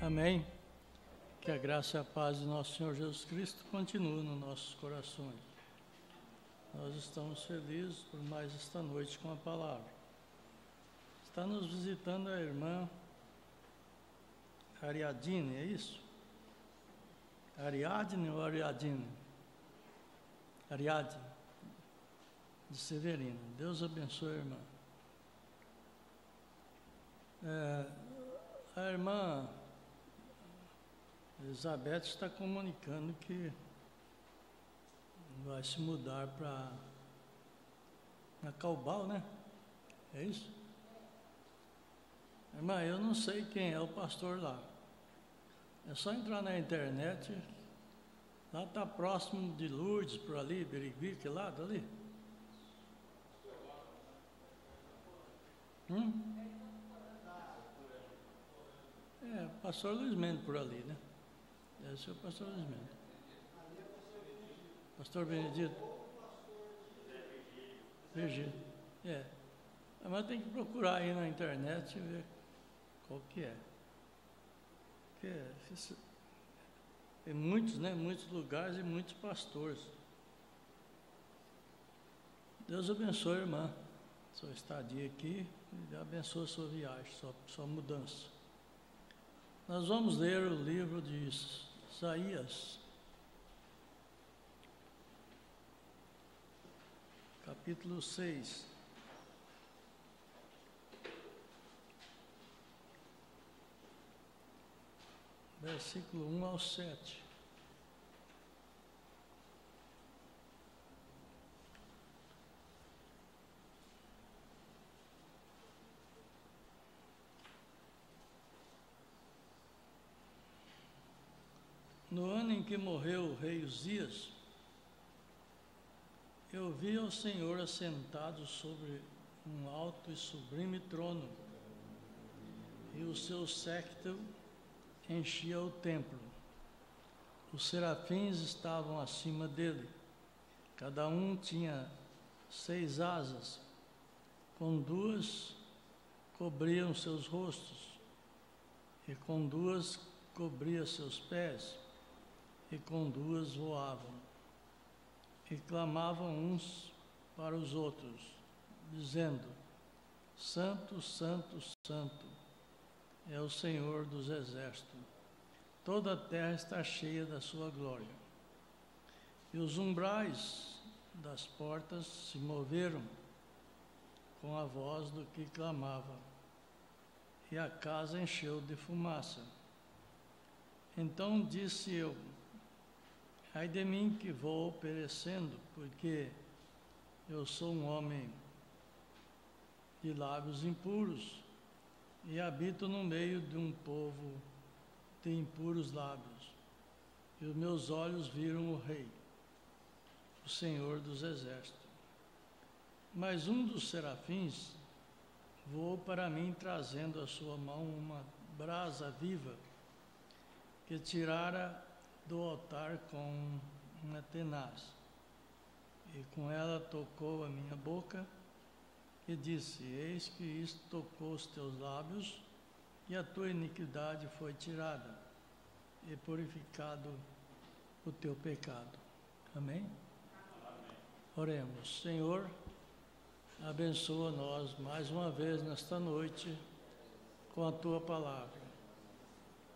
Amém? Que a graça e a paz de nosso Senhor Jesus Cristo continue nos nossos corações. Nós estamos felizes por mais esta noite com a palavra. Está nos visitando a irmã Ariadne, é isso? Ariadne ou Ariadne? Ariadne, de Severina. Deus abençoe a irmã. A irmã Elizabeth está comunicando que vai se mudar para Caubal, né? É isso? Irmã, eu não sei quem é o pastor lá. É só entrar na internet. Lá está próximo de Lourdes, por ali, Birigui, que lado ali? Pastor Luiz Mendes por ali, né? Deve ser o pastor Luiz Mendes. Pastor Benedito? Virgílio. Mas tem que procurar aí na internet e ver qual que é. Tem muitos, né? Muitos lugares e muitos pastores. Deus abençoe, irmã, sua estadia aqui e abençoe a sua viagem, sua mudança. Nós vamos ler o livro de Isaías, capítulo 6. Versículo 1 ao 7. No ano em que morreu o rei Uzias, eu vi ao Senhor assentado sobre um alto e sublime trono, e o seu séquito enchia o templo. Os serafins estavam acima dele, cada um tinha 6 asas, com 2 cobriam seus rostos, e com 2 cobria seus pés, e com 2 voavam, e clamavam uns para os outros, dizendo: Santo, Santo, Santo é o Senhor dos exércitos, toda a terra está cheia da sua glória. E os umbrais das portas se moveram com a voz do que clamava, e a casa encheu de fumaça. Então disse eu: ai de mim que vou perecendo, porque eu sou um homem de lábios impuros e habito no meio de um povo de impuros lábios. E os meus olhos viram o Rei, o Senhor dos exércitos. Mas um dos serafins voou para mim, trazendo à sua mão uma brasa viva, que tirara do altar com uma tenaz, e com ela tocou a minha boca e disse: eis que isto tocou os teus lábios, e a tua iniquidade foi tirada, e purificado o teu pecado. Amém? Amém. Oremos. Senhor, abençoa nós mais uma vez nesta noite com a tua palavra.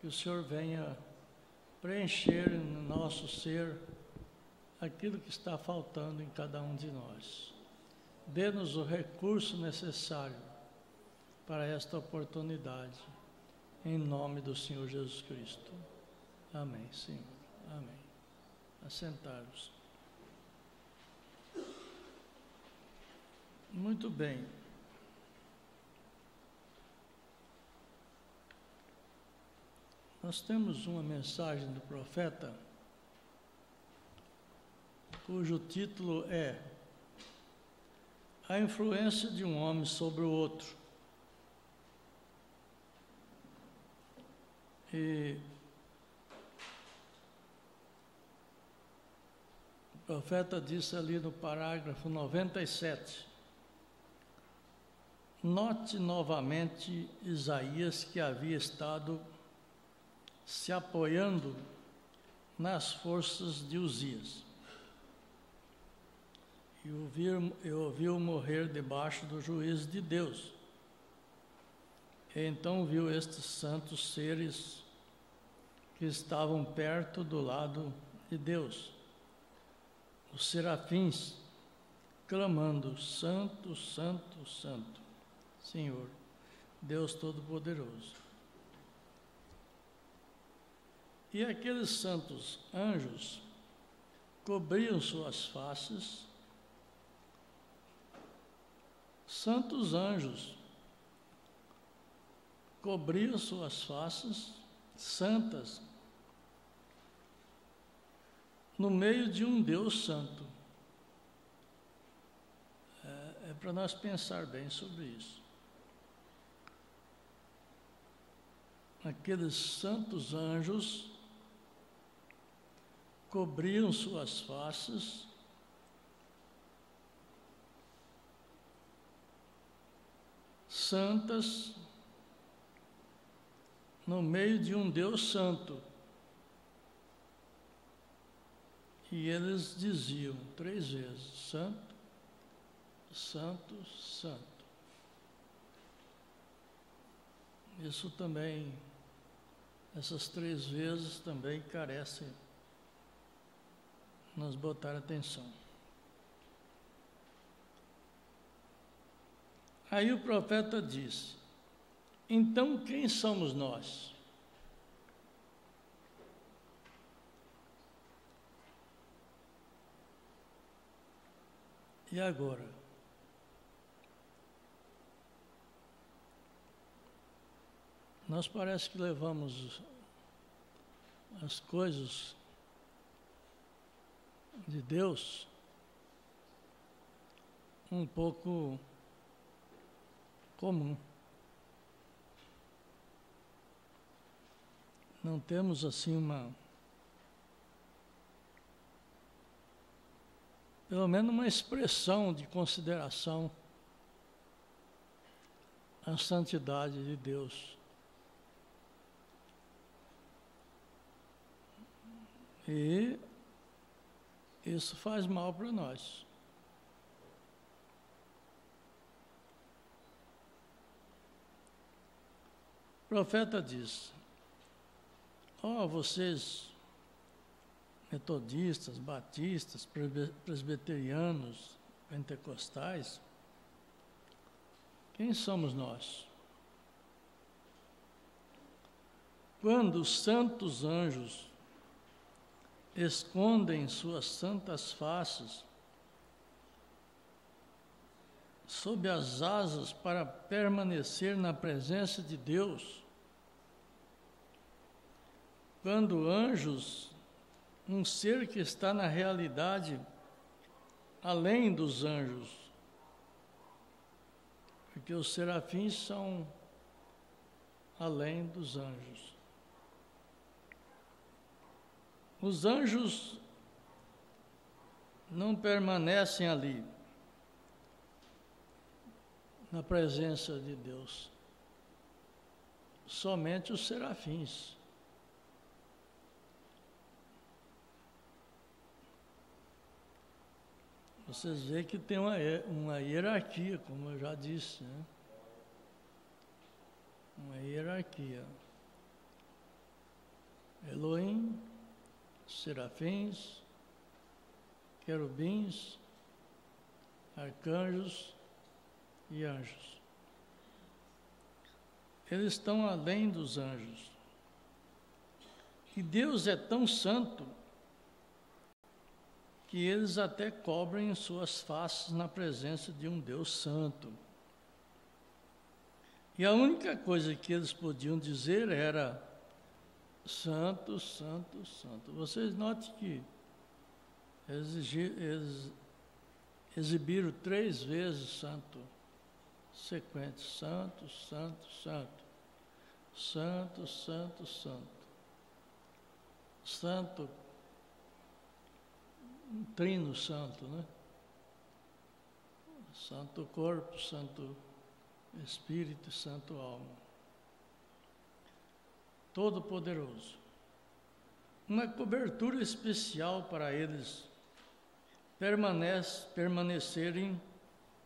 Que o Senhor venha preencher no nosso ser aquilo que está faltando em cada um de nós. Dê-nos o recurso necessário para esta oportunidade, em nome do Senhor Jesus Cristo. Amém, Senhor. Amém. Assentar-vos. Muito bem. Nós temos uma mensagem do profeta, cujo título é A Influência de um Homem sobre o Outro. E o profeta disse ali no parágrafo 97, note novamente Isaías, que havia estado se apoiando nas forças de Uzias. E ouviu morrer debaixo do juízo de Deus. E então viu estes santos seres que estavam perto do lado de Deus, os serafins, clamando: Santo, Santo, Santo, Senhor, Deus Todo-Poderoso. E aqueles santos anjos cobriam suas faces. Santos anjos cobriam suas faces santas no meio de um Deus santo. É para nós pensar bem sobre isso. Aqueles santos anjos cobriam suas faces santas no meio de um Deus santo. E eles diziam 3 vezes: Santo, Santo, Santo. Isso também, essas 3 vezes também carecem nos botar atenção. Aí o profeta disse: então quem somos nós? E agora? Nós parece que levamos as coisas de Deus um pouco comum. Não temos assim pelo menos uma expressão de consideração à santidade de Deus. E isso faz mal para nós. O profeta diz: vocês metodistas, batistas, presbiterianos, pentecostais, quem somos nós? Quando os santos anjos escondem suas santas faces sob as asas para permanecer na presença de Deus, quando anjos, um ser que está na realidade além dos anjos, porque os serafins são além dos anjos. Os anjos não permanecem ali, na presença de Deus. Somente os serafins. Vocês veem que tem uma hierarquia, como eu já disse, né? Uma hierarquia. Elohim, serafins, querubins, arcanjos e anjos. Eles estão além dos anjos. E Deus é tão santo que eles até cobrem suas faces na presença de um Deus santo. E a única coisa que eles podiam dizer era: Santo, Santo, Santo. Vocês notem que eles exibiram 3 vezes santo sequente: Santo, Santo, Santo. Santo, Santo, Santo. Santo, Trino Santo, né? Santo Corpo, Santo Espírito, Santo Alma. Todo-Poderoso. Uma cobertura especial para eles permanecerem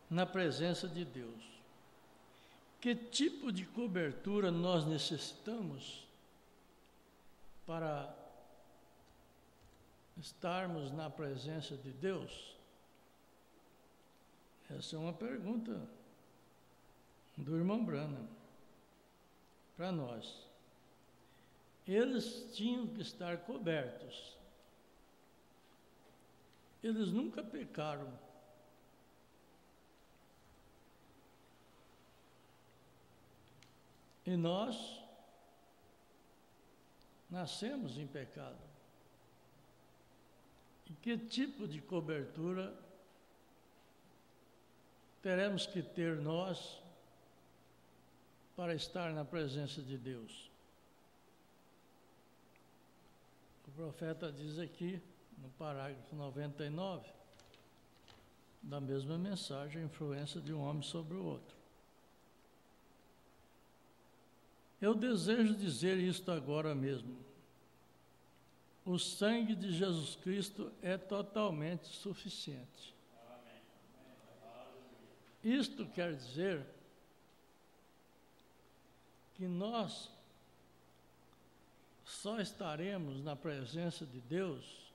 na presença de Deus. Que tipo de cobertura nós necessitamos para estarmos na presença de Deus? Essa é uma pergunta do irmão Branham para nós. Eles tinham que estar cobertos. Eles nunca pecaram. E nós nascemos em pecado. E que tipo de cobertura teremos que ter nós para estar na presença de Deus? O profeta diz aqui, no parágrafo 99, da mesma mensagem, a influência de um homem sobre o outro. Eu desejo dizer isto agora mesmo. O sangue de Jesus Cristo é totalmente suficiente. Isto quer dizer que nós só estaremos na presença de Deus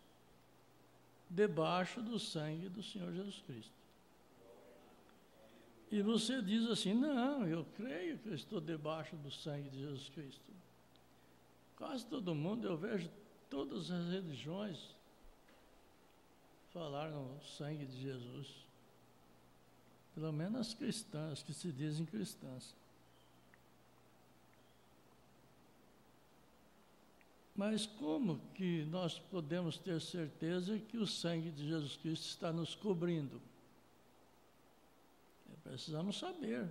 debaixo do sangue do Senhor Jesus Cristo. E você diz assim, não, eu creio que eu estou debaixo do sangue de Jesus Cristo. Quase todo mundo, eu vejo todas as religiões falar no sangue de Jesus. Pelo menos as cristãs, que se dizem cristãs. Mas como que nós podemos ter certeza que o sangue de Jesus Cristo está nos cobrindo? Precisamos saber.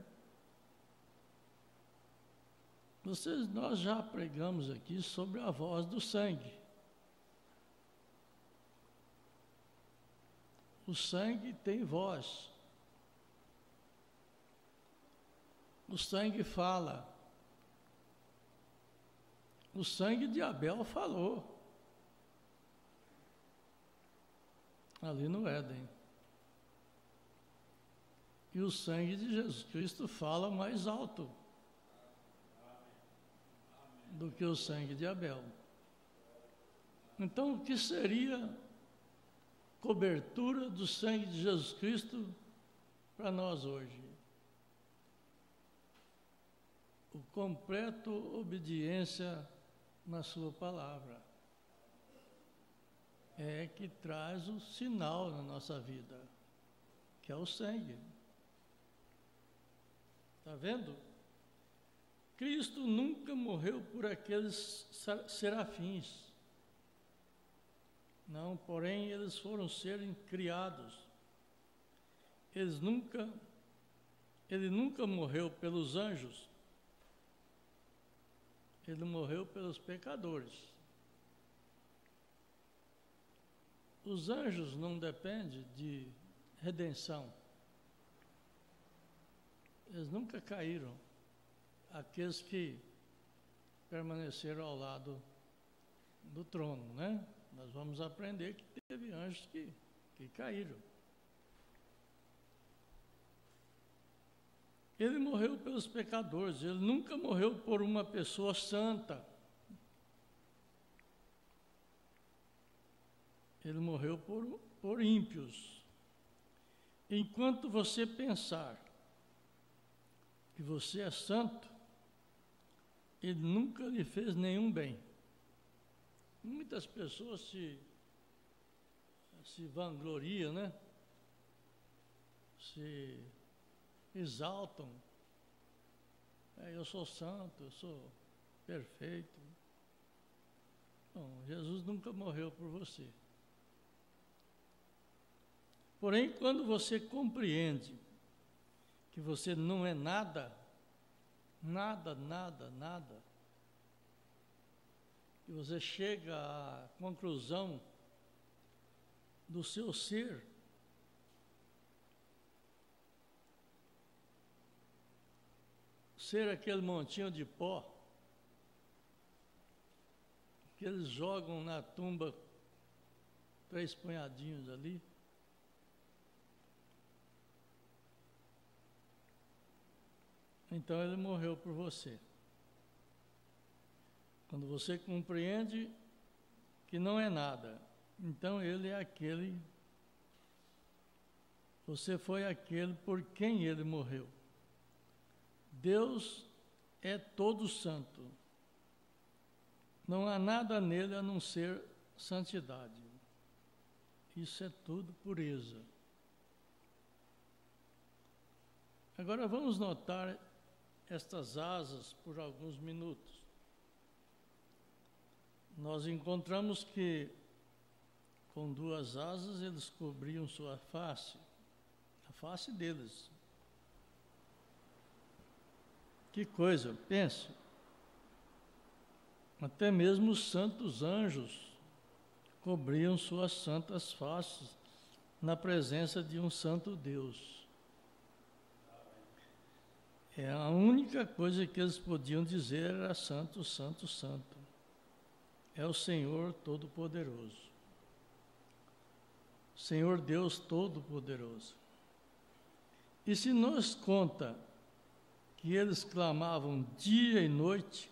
Nós já pregamos aqui sobre a voz do sangue. O sangue tem voz. O sangue fala. O sangue de Abel falou. Ali no Éden. E o sangue de Jesus Cristo fala mais alto do que o sangue de Abel. Então, o que seria cobertura do sangue de Jesus Cristo para nós hoje? O completo obediência na sua palavra é que traz o sinal na nossa vida, que é o sangue. Está vendo? Cristo nunca morreu por aqueles serafins. Não, porém, eles foram serem criados. Ele nunca morreu pelos anjos. Ele morreu pelos pecadores. Os anjos não dependem de redenção. Eles nunca caíram, aqueles que permaneceram ao lado do trono, né? Nós vamos aprender que teve anjos que caíram. Ele morreu pelos pecadores, ele nunca morreu por uma pessoa santa. Ele morreu por ímpios. Enquanto você pensar que você é santo, ele nunca lhe fez nenhum bem. Muitas pessoas se vangloriam, né? Se exaltam. Eu sou santo, eu sou perfeito. Bom, Jesus nunca morreu por você. Porém, quando você compreende que você não é nada, que você chega à conclusão do seu ser, ser aquele montinho de pó, que eles jogam na tumba 3 punhadinhos ali. Então ele morreu por você. Quando você compreende que não é nada, então ele é aquele, você foi aquele por quem ele morreu. Deus é todo santo. Não há nada nele a não ser santidade. Isso é tudo pureza. Agora vamos notar estas asas por alguns minutos. Nós encontramos que com 2 asas eles cobriam sua face, a face deles. Que coisa, pense. Até mesmo os santos anjos cobriam suas santas faces na presença de um santo Deus. A única coisa que eles podiam dizer era santo, santo, santo. É o Senhor Todo-Poderoso. Senhor Deus Todo-Poderoso. E se nos conta que eles clamavam dia e noite,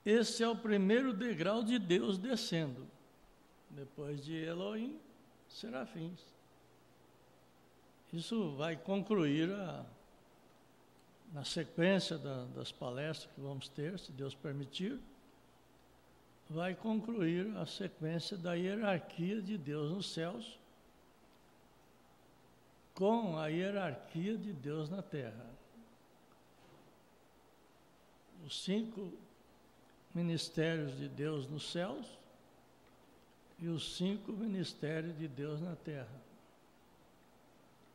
esse é o primeiro degrau de Deus descendo. Depois de Elohim, serafins. Isso vai concluir na sequência das palestras que vamos ter, se Deus permitir, vai concluir a sequência da hierarquia de Deus nos céus com a hierarquia de Deus na terra. Os 5 ministérios de Deus nos céus e os 5 ministérios de Deus na terra.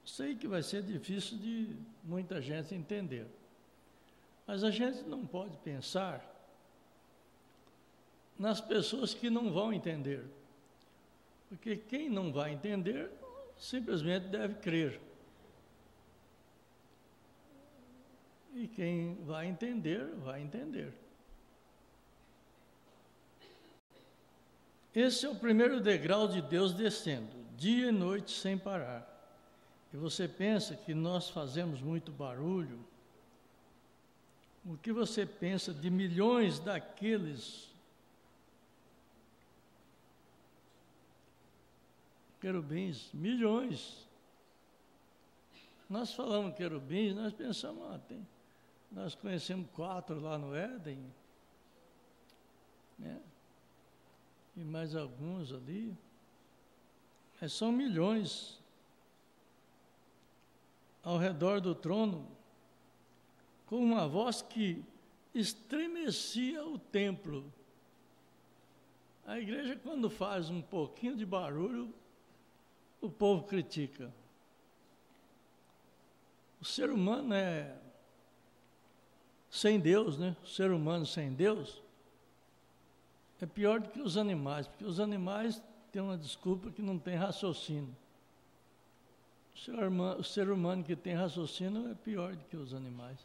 Sei que vai ser difícil de muita gente entender, mas a gente não pode pensar nas pessoas que não vão entender, porque quem não vai entender simplesmente deve crer, e quem vai entender, vai entender. Esse é o primeiro degrau de Deus descendo, dia e noite sem parar. E você pensa que nós fazemos muito barulho? O que você pensa de milhões daqueles querubins? Milhões. Nós falamos querubins, nós pensamos, nós conhecemos 4 lá no Éden, né? E mais alguns ali. Mas são milhões ao redor do trono, com uma voz que estremecia o templo. A igreja, quando faz um pouquinho de barulho, o povo critica. O ser humano é sem Deus, né? O ser humano sem Deus é pior do que os animais, porque os animais têm uma desculpa que não tem raciocínio. O ser humano que tem raciocínio é pior do que os animais.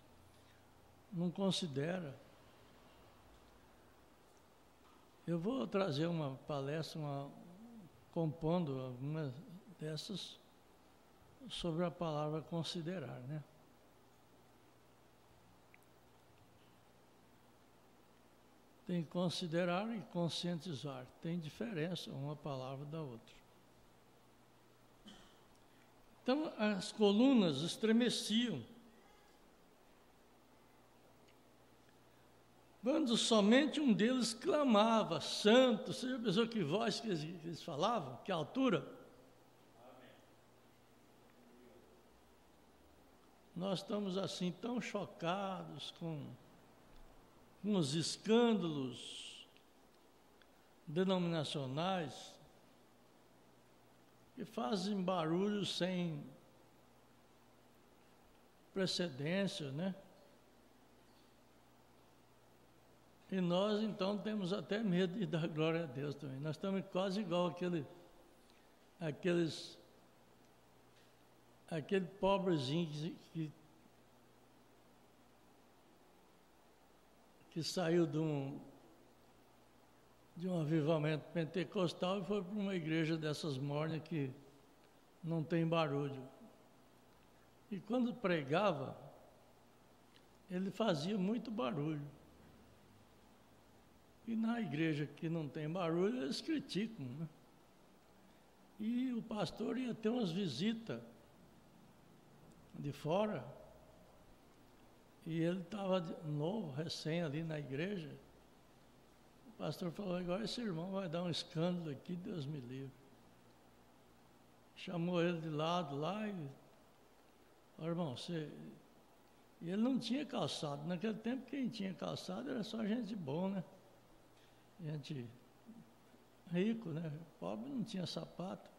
Não considera. Eu vou trazer uma palestra, compondo algumas dessas, sobre a palavra considerar, né? Tem considerar e conscientizar. Tem diferença uma palavra da outra. Então, as colunas estremeciam. Quando somente um deles clamava, santo, você já pensou que voz que eles falavam? Que altura? Amém. Nós estamos assim tão chocados com os escândalos denominacionais, que fazem barulho sem precedência, né? E nós, então, temos até medo de dar glória a Deus também. Nós estamos quase igual aquele pobrezinho que saiu de um avivamento pentecostal e foi para uma igreja dessas mornas que não tem barulho. E quando pregava, ele fazia muito barulho. E na igreja que não tem barulho, eles criticam, né? E o pastor ia ter umas visitas de fora, e ele estava novo, recém ali na igreja. O pastor falou: agora esse irmão vai dar um escândalo aqui, Deus me livre. Chamou ele de lado lá e: ó, irmão, você... E ele não tinha calçado. Naquele tempo, quem tinha calçado era só gente boa, né? Gente rico, né? Pobre não tinha sapato.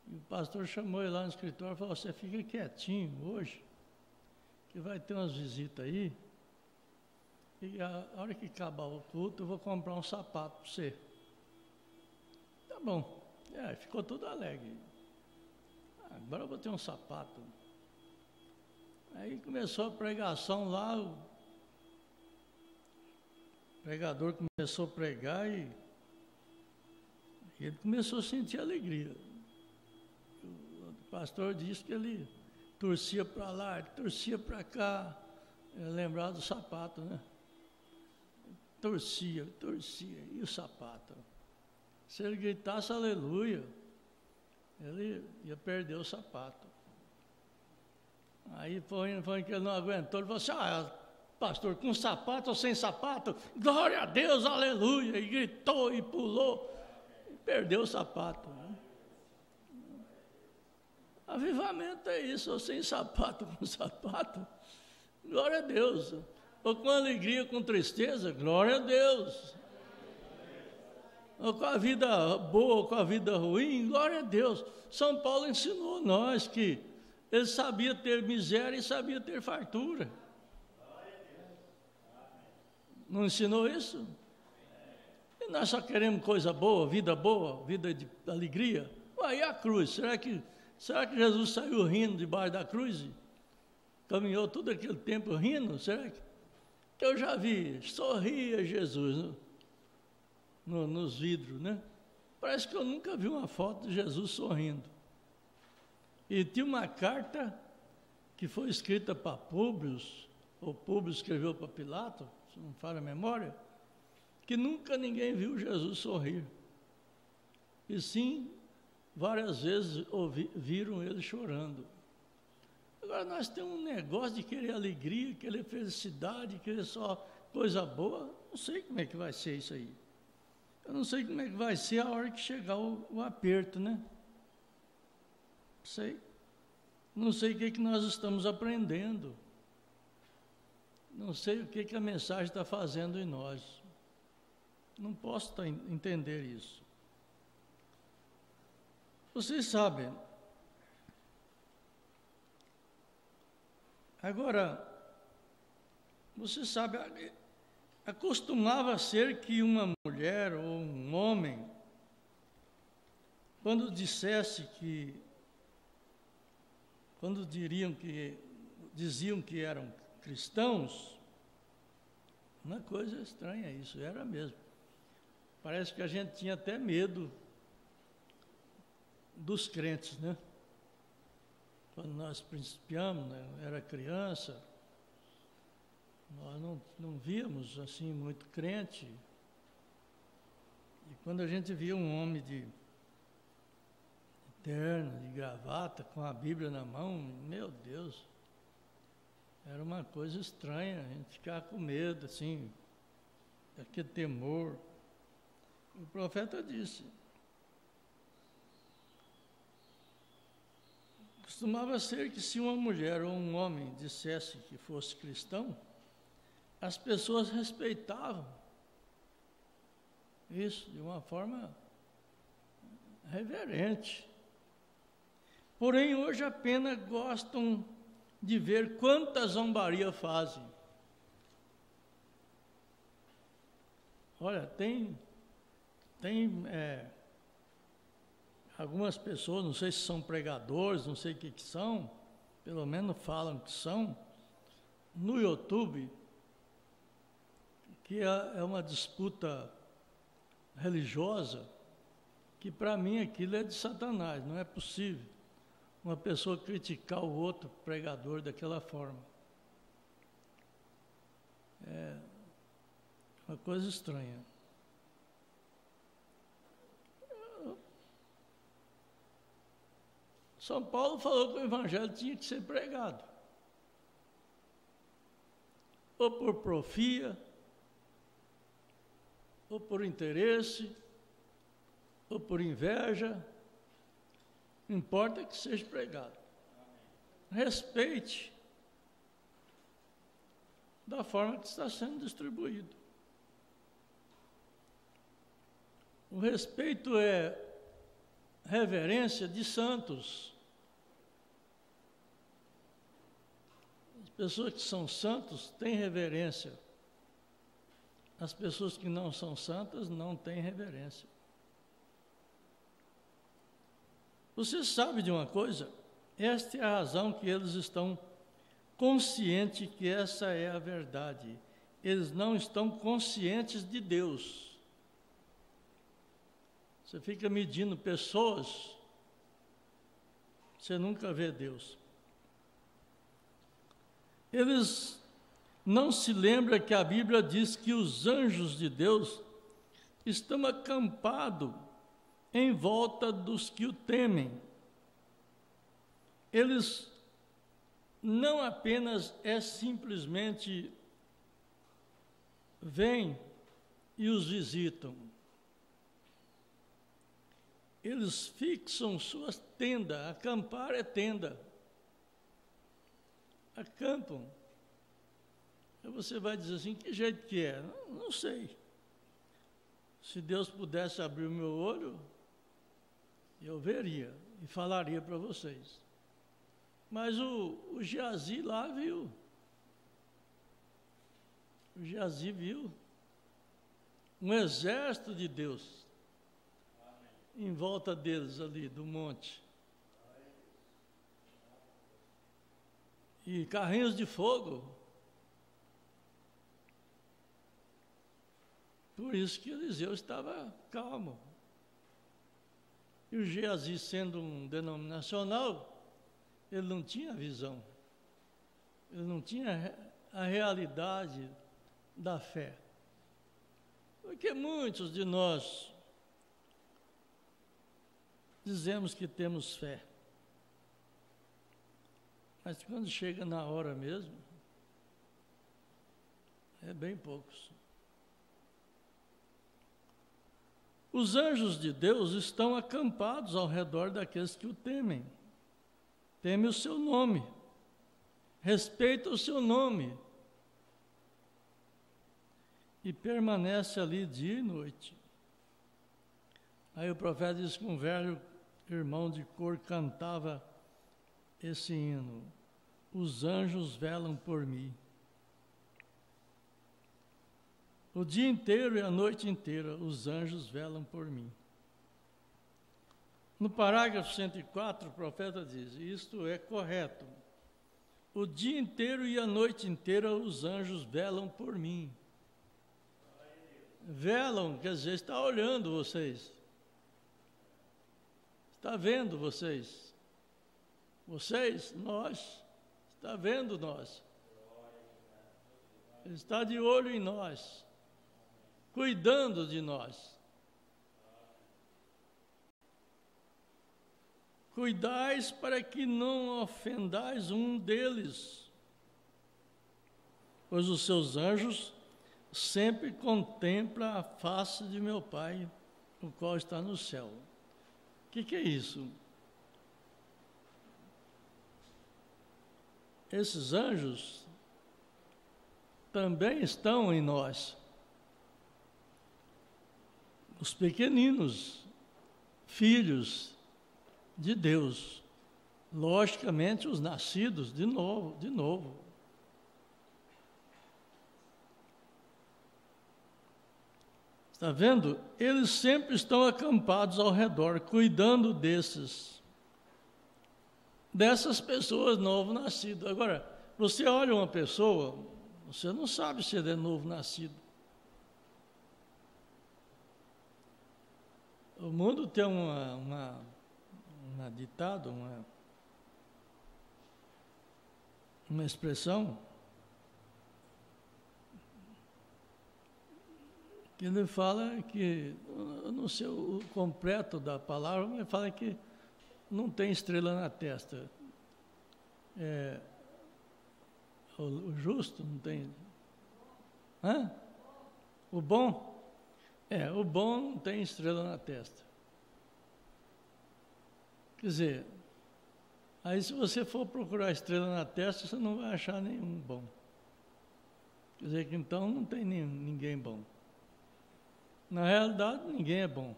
E o pastor chamou ele lá no escritório e falou: você fica quietinho hoje, que vai ter umas visitas aí, e a hora que acabar o culto, eu vou comprar um sapato para você. Tá bom. Ficou todo alegre. Agora eu vou ter um sapato. Aí começou a pregação lá, o pregador começou a pregar e ele começou a sentir alegria. O pastor disse que ele torcia para lá, torcia para cá, lembrava do sapato, né? Torcia, e o sapato? Se ele gritasse aleluia, ele ia perder o sapato. Aí foi que ele não aguentou, ele falou assim: pastor, com sapato ou sem sapato? Glória a Deus, aleluia! E gritou e pulou, e perdeu o sapato. Né? Avivamento é isso, ou sem sapato, com sapato, glória a Deus. Ou com alegria, com tristeza, glória a Deus. Ou com a vida boa, ou com a vida ruim, glória a Deus. São Paulo ensinou nós que ele sabia ter miséria e sabia ter fartura. Não ensinou isso? E nós só queremos coisa boa, vida de alegria. Aí a cruz, será que Jesus saiu rindo debaixo da cruz? Caminhou todo aquele tempo rindo? Será que eu já vi? Sorria Jesus nos vidros, né? Parece que eu nunca vi uma foto de Jesus sorrindo. E tinha uma carta que foi escrita para Públio, ou Públio escreveu para Pilato, se não falha a memória, que nunca ninguém viu Jesus sorrir. E sim, várias vezes viram ele chorando. Agora nós temos um negócio de querer alegria, querer felicidade, querer só coisa boa. Não sei como é que vai ser isso aí. Eu não sei como é que vai ser a hora que chegar o aperto, né? Não sei o que nós estamos aprendendo. Não sei o que a mensagem está fazendo em nós. Não posso entender isso. Vocês sabem. Agora, você sabe, acostumava ser que uma mulher ou um homem, quando diziam que eram cristãos, uma coisa estranha isso, era mesmo. Parece que a gente tinha até medo dos crentes, né? Quando nós principiamos, né, era criança, nós não víamos assim muito crente. E quando a gente via um homem de terno, de gravata, com a Bíblia na mão, meu Deus, era uma coisa estranha, a gente ficava com medo, assim, aquele temor. O profeta disse: costumava ser que se uma mulher ou um homem dissesse que fosse cristão, as pessoas respeitavam isso de uma forma reverente. Porém, hoje apenas gostam de ver quanta zombaria fazem. Olha, tem algumas pessoas, não sei se são pregadores, não sei o que são, pelo menos falam que são, no YouTube, que é uma disputa religiosa, que para mim aquilo é de Satanás, não é possível uma pessoa criticar o outro pregador daquela forma. É uma coisa estranha. São Paulo falou que o evangelho tinha que ser pregado, ou por profia, ou por interesse, ou por inveja, não importa que seja pregado. Respeite da forma que está sendo distribuído. O respeito é reverência de santos. As pessoas que são santos têm reverência. As pessoas que não são santas não têm reverência. Você sabe de uma coisa? Esta é a razão que eles estão conscientes que essa é a verdade. Eles não estão conscientes de Deus. Você fica medindo pessoas, você nunca vê Deus. Eles não se lembram que a Bíblia diz que os anjos de Deus estão acampados em volta dos que o temem. Eles não apenas simplesmente vêm e os visitam. Eles fixam suas tendas. Acampar é tenda. Acampam. Aí você vai dizer assim, que jeito que é? Não sei. Se Deus pudesse abrir o meu olho, eu veria e falaria para vocês. Mas o Geazi lá viu. O Geazi viu um exército de Deus em volta deles ali, do monte. E carrinhos de fogo. Por isso que Eliseu estava calmo. E o Geazi, sendo um denominacional, ele não tinha visão. Ele não tinha a realidade da fé. Porque muitos de nós dizemos que temos fé. Mas quando chega na hora mesmo, é bem poucos. Os anjos de Deus estão acampados ao redor daqueles que o temem. Teme o seu nome. Respeita o seu nome. E permanece ali dia e noite. Aí o profeta diz que um velho irmão de cor cantava esse hino: os anjos velam por mim. O dia inteiro e a noite inteira, os anjos velam por mim. No parágrafo 104, o profeta diz, isto é correto. O dia inteiro e a noite inteira, os anjos velam por mim. Velam, quer dizer, está olhando vocês. Está vendo vocês. Vocês, nós, está vendo nós. Ele está de olho em nós, cuidando de nós. Cuidais para que não ofendais um deles, pois os seus anjos sempre contemplam a face de meu Pai, o qual está no céu. O que é isso? Esses anjos também estão em nós. Os pequeninos, filhos de Deus. Logicamente, os nascidos de novo. Está vendo? Eles sempre estão acampados ao redor, cuidando dessas pessoas novo-nascidas. Agora, você olha uma pessoa, você não sabe se ele é novo-nascido. O mundo tem ditado, uma expressão que ele fala que, eu não sei o completo da palavra, mas fala que não tem estrela na testa. O justo não tem. Hã? O bom? O bom não tem estrela na testa. Quer dizer, aí se você for procurar estrela na testa, você não vai achar nenhum bom. Quer dizer que então não tem ninguém bom. Na realidade, ninguém é bom.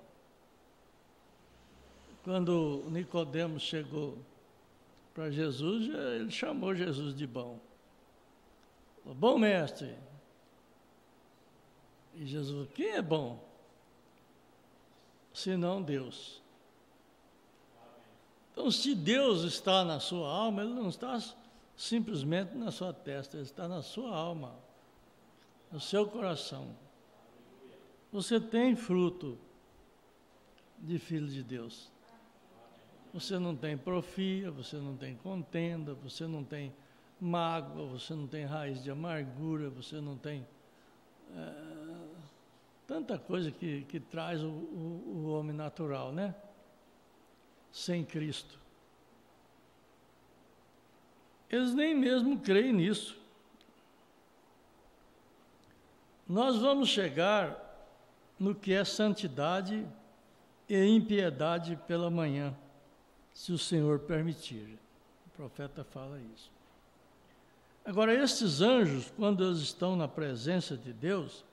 Quando Nicodemos chegou para Jesus, ele chamou Jesus de bom. Falou, bom mestre. E Jesus, quem é bom? Senão Deus. Então, se Deus está na sua alma, Ele não está simplesmente na sua testa, Ele está na sua alma, no seu coração. Você tem fruto de filho de Deus. Você não tem porfia, você não tem contenda, você não tem mágoa, você não tem raiz de amargura, você não tem tanta coisa que traz o homem natural, né? Sem Cristo. Eles nem mesmo creem nisso. Nós vamos chegar no que é santidade e impiedade pela manhã, se o Senhor permitir. O profeta fala isso. Agora, estes anjos, quando eles estão na presença de Deus,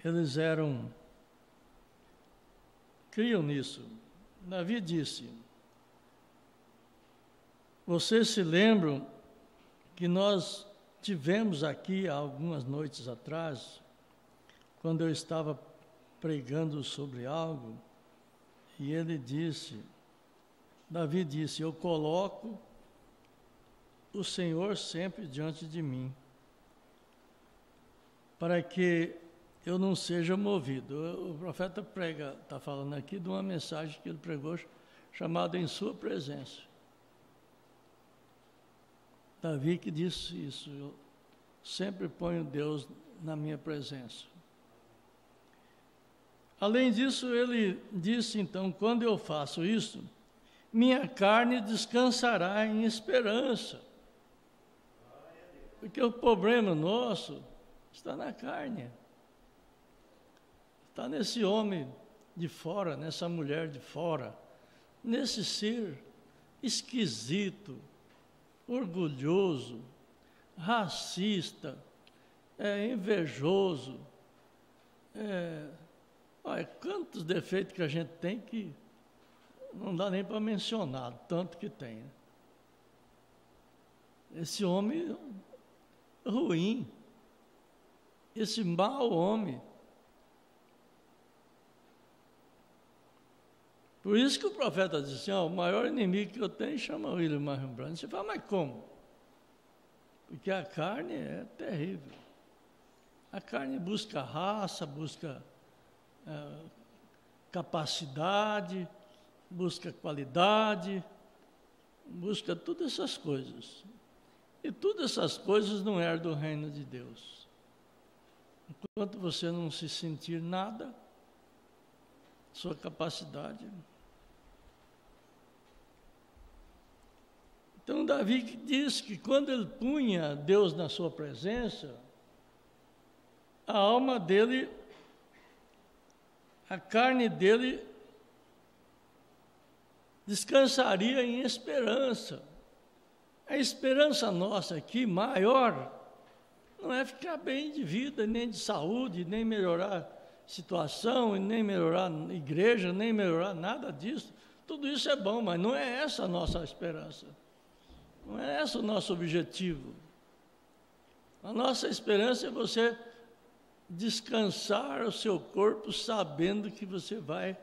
eles criam nisso. Davi disse, vocês se lembram que nós tivemos aqui há algumas noites atrás, quando eu estava pregando sobre algo, e Davi disse, eu coloco o Senhor sempre diante de mim, para que eu não seja movido. O profeta está falando aqui de uma mensagem que ele pregou, chamada Em Sua Presença. Davi que disse isso, eu sempre ponho Deus na minha presença. Além disso, ele disse, então, quando eu faço isso, minha carne descansará em esperança. Porque o problema nosso está na carne. Está nesse homem de fora, nessa mulher de fora, nesse ser esquisito, orgulhoso, racista, invejoso. Olha, quantos defeitos que a gente tem que não dá nem para mencionar, tanto que tem. Né? Esse homem ruim, esse mau homem. Por isso que o profeta disse assim, o maior inimigo que eu tenho chama William Marion Branham. Você fala, mas como? Porque a carne é terrível. A carne busca raça, busca capacidade, busca qualidade, busca todas essas coisas. E todas essas coisas não é do reino de Deus. Enquanto você não se sentir nada, sua capacidade. Então, Davi diz que quando ele punha Deus na sua presença, a alma dele, a carne dele, descansaria em esperança. A esperança nossa aqui, maior, não é ficar bem de vida, nem de saúde, nem melhorar situação, nem melhorar a igreja, nem melhorar nada disso. Tudo isso é bom, mas não é essa a nossa esperança. Não é esse o nosso objetivo. A nossa esperança é você descansar o seu corpo sabendo que você vai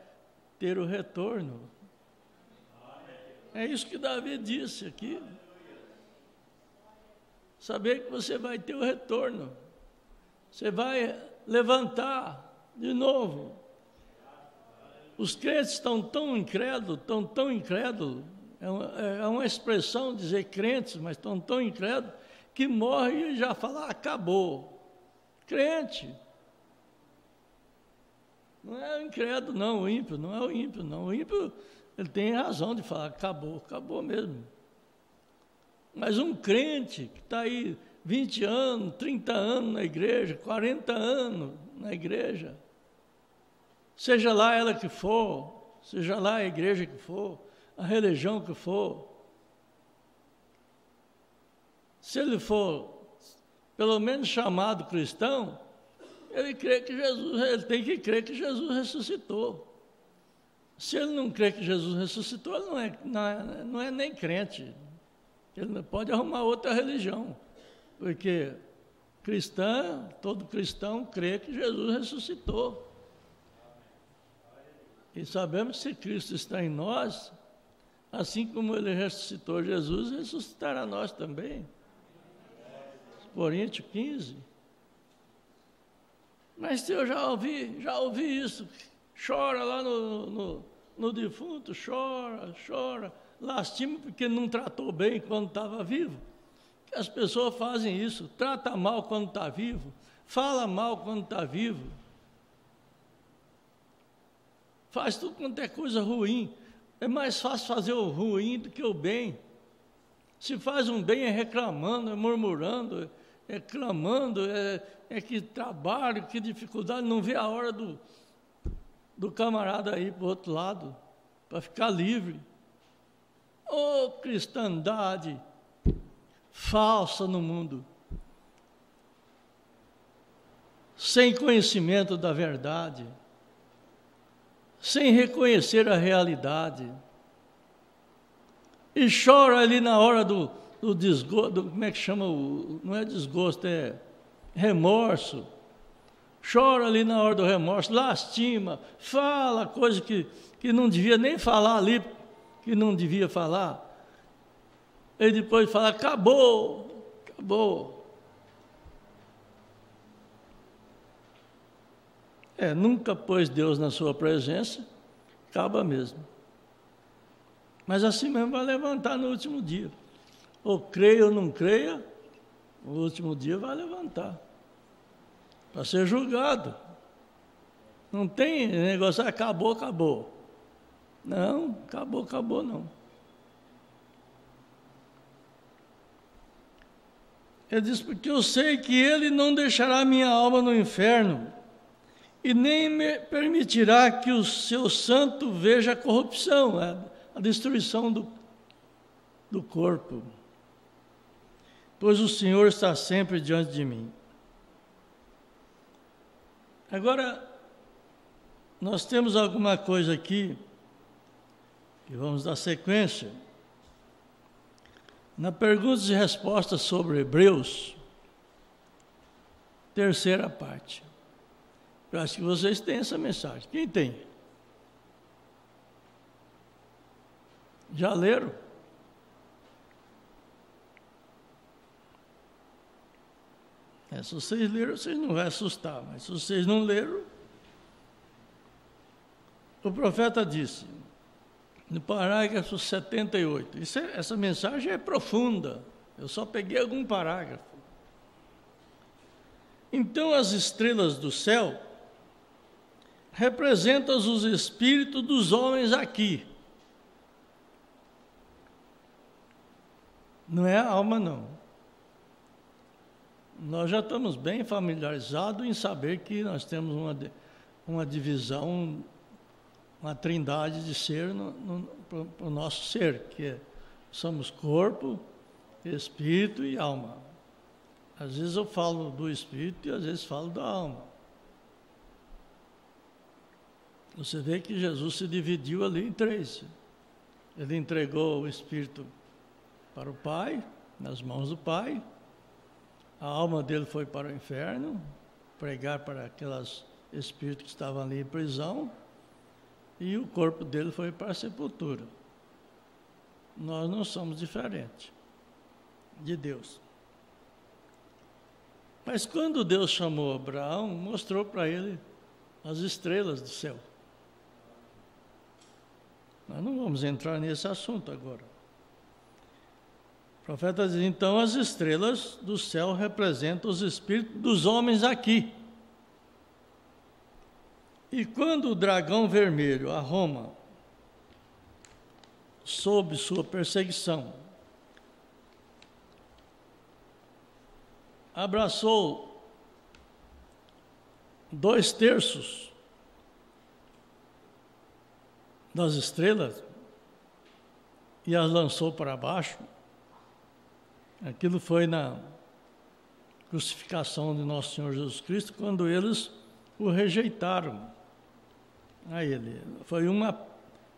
ter o retorno. É isso que Davi disse aqui. Saber que você vai ter o retorno. Você vai levantar de novo. Os crentes estão tão incrédulos, tão incrédulos, é uma expressão dizer crentes, mas estão tão incrédulos, que morre e já fala, acabou. Crente. Não é o incrédulo, não, o ímpio, não é o ímpio, não. O ímpio, ele tem razão de falar, acabou mesmo. Mas um crente que está aí 20 anos, 30 anos na igreja, 40 anos na igreja, seja lá ela que for, seja lá a igreja que for, a religião que for, se ele for pelo menos chamado cristão, ele tem que crer que Jesus ressuscitou. Se ele não crê que Jesus ressuscitou, ele não é nem crente. Ele pode arrumar outra religião, porque todo cristão crê que Jesus ressuscitou. E sabemos que se Cristo está em nós, assim como ele ressuscitou Jesus, ressuscitará nós também. Coríntios 15. Mas eu já ouvi isso, chora lá no defunto, chora, lastima porque não tratou bem quando estava vivo. As pessoas fazem isso, trata mal quando está vivo, fala mal quando está vivo, faz tudo quanto é coisa ruim. É mais fácil fazer o ruim do que o bem. Se faz um bem é reclamando, é murmurando, é clamando, é que trabalho, que dificuldade, não vê a hora do camarada aí para o outro lado, para ficar livre. Ô, cristandade falsa no mundo, sem conhecimento da verdade, sem reconhecer a realidade, e chora ali na hora do desgosto, como é que chama, não é desgosto, é remorso, chora ali na hora do remorso, lastima, fala coisa que não devia nem falar ali, que não devia falar, e depois fala, acabou. Nunca pôs Deus na sua presença, acaba mesmo. Mas assim mesmo vai levantar no último dia. Ou creia ou não creia, no último dia vai levantar. Para ser julgado. Não tem negócio, acabou. Não, acabou não. Ele diz, porque eu sei que ele não deixará minha alma no inferno, e nem me permitirá que o seu santo veja a corrupção, a destruição do corpo. Pois o Senhor está sempre diante de mim. Agora, nós temos alguma coisa aqui, que vamos dar sequência. Na perguntas e respostas sobre Hebreus, terceira parte. Eu acho que vocês têm essa mensagem. Quem tem? Já leram? Se vocês leram, vocês não vão assustar, mas se vocês não leram, o profeta disse, no parágrafo 78, essa mensagem é profunda, eu só peguei algum parágrafo. Então as estrelas do céu representam os espíritos dos homens aqui. Não é a alma, não. Nós já estamos bem familiarizados em saber que nós temos uma divisão, uma trindade de ser para o nosso ser, que somos corpo, espírito e alma. Às vezes eu falo do espírito e às vezes falo da alma. Você vê que Jesus se dividiu ali em três. Ele entregou o espírito para o Pai, nas mãos do Pai. A alma dele foi para o inferno, pregar para aqueles espíritos que estavam ali em prisão, e o corpo dele foi para a sepultura. Nós não somos diferentes de Deus. Mas quando Deus chamou Abraão, mostrou para ele as estrelas do céu. Nós não vamos entrar nesse assunto agora. O profeta diz, então as estrelas do céu representam os espíritos dos homens aqui. E quando o dragão vermelho, a Roma, sob sua perseguição, abraçou 2/3 das estrelas e as lançou para baixo, aquilo foi na crucificação de Nosso Senhor Jesus Cristo, quando eles o rejeitaram a ele.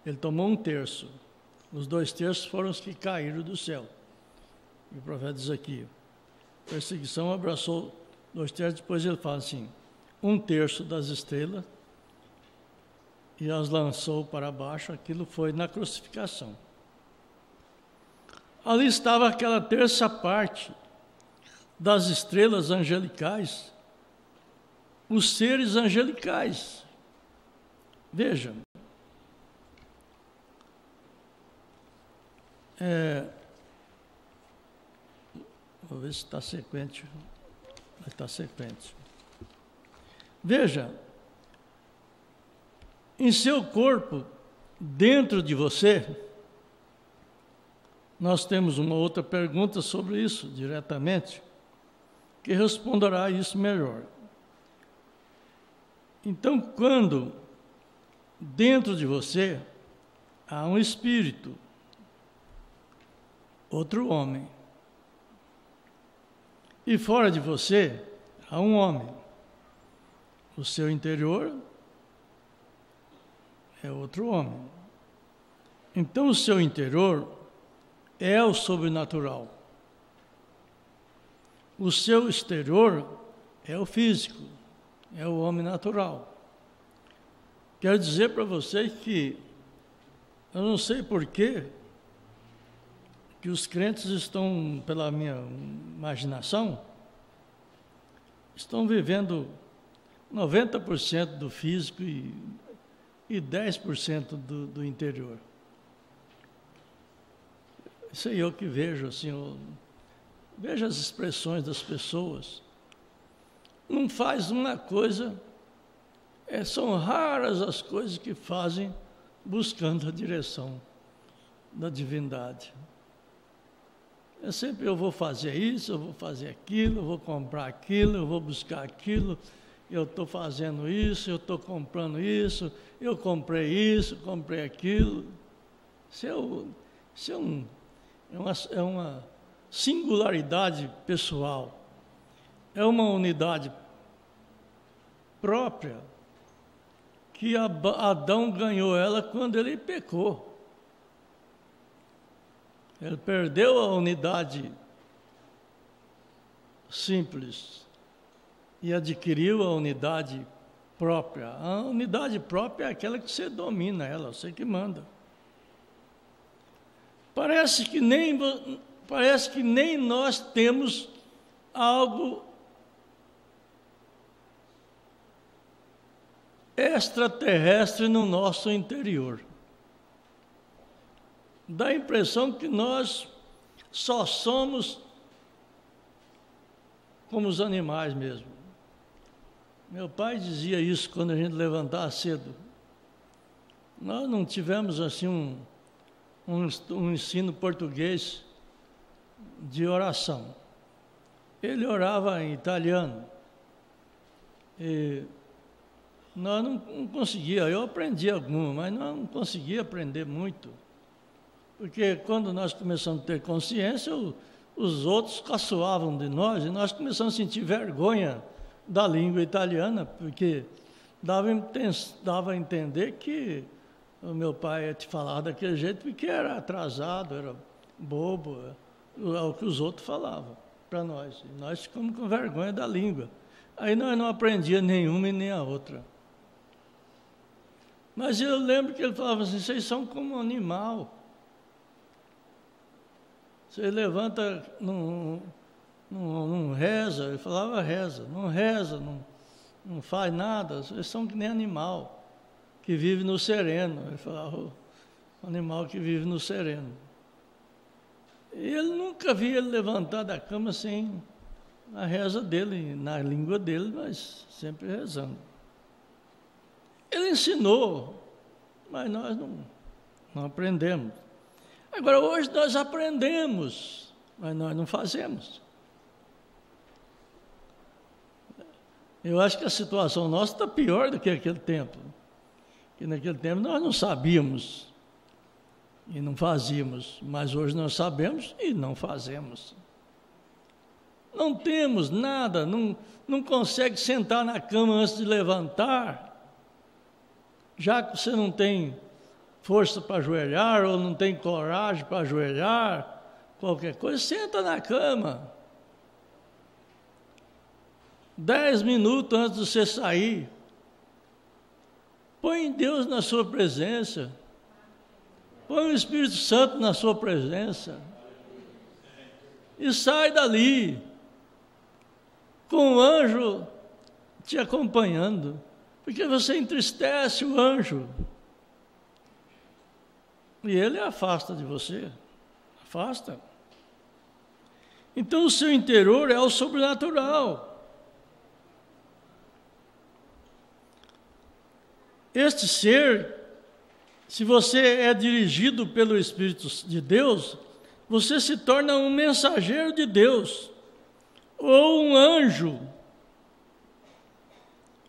Ele tomou 1/3. Os 2/3 foram os que caíram do céu. E o profeta diz aqui, perseguição abraçou 2/3, depois ele fala assim, 1/3 das estrelas e as lançou para baixo, aquilo foi na crucificação. Ali estava aquela terça parte das estrelas angelicais, os seres angelicais. Veja, vou ver se está sequente. Está sequente. Veja, em seu corpo, dentro de você, nós temos uma outra pergunta sobre isso, diretamente, que responderá isso melhor. Então, quando dentro de você há um espírito, outro homem, e fora de você há um homem, o seu interior é outro homem. Então, o seu interior é o sobrenatural. O seu exterior é o físico, é o homem natural. Quero dizer para vocês que eu não sei porquê que os crentes estão, pela minha imaginação, estão vivendo 90% do físico e 10% do interior. Isso aí eu que vejo, assim, vejo as expressões das pessoas. Não faz uma coisa, são raras as coisas que fazem buscando a direção da divindade. Eu vou fazer isso, eu vou fazer aquilo, eu vou comprar aquilo, eu vou buscar aquilo, eu estou fazendo isso, eu estou comprando isso, eu comprei isso, comprei aquilo. Isso é uma singularidade pessoal, é uma unidade própria que Adão ganhou ela quando ele pecou. Ele perdeu a unidade simples e adquiriu a unidade própria. A unidade própria é aquela que você domina ela, você que manda. Parece que nem nós temos algo extraterrestre no nosso interior. Dá a impressão que nós só somos como os animais mesmo. Meu pai dizia isso quando a gente levantava cedo. Nós não tivemos assim um ensino português de oração. Ele orava em italiano. E nós não conseguíamos, eu aprendi alguma, mas nós não conseguia aprender muito. Porque quando nós começamos a ter consciência, os outros caçoavam de nós e nós começamos a sentir vergonha da língua italiana, porque dava a entender que o meu pai ia te falar daquele jeito porque era atrasado, era bobo, é o que os outros falavam para nós. E nós ficamos com vergonha da língua. Aí nós não aprendíamos nenhuma e nem a outra. Mas eu lembro que ele falava assim, vocês são como um animal. Você levanta, não reza, ele falava reza, não faz nada, vocês são que nem animal, que vive no sereno. Ele falava, um animal que vive no sereno. Ele nunca via ele levantar da cama sem a reza dele, na língua dele, mas sempre rezando. Ele ensinou, mas nós não aprendemos. Agora, hoje nós aprendemos, mas nós não fazemos. Eu acho que a situação nossa está pior do que aquele tempo. Porque naquele tempo nós não sabíamos e não fazíamos, mas hoje nós sabemos e não fazemos. Não temos nada, não consegue sentar na cama antes de levantar, já que você não tem força para ajoelhar ou não tem coragem para ajoelhar, qualquer coisa, senta na cama. 10 minutos antes de você sair, põe Deus na sua presença, põe o Espírito Santo na sua presença e sai dali com o anjo te acompanhando, porque você entristece o anjo e ele afasta de você, afasta. Então o seu interior é o sobrenatural. Este ser, se você é dirigido pelo Espírito de Deus, você se torna um mensageiro de Deus, ou um anjo.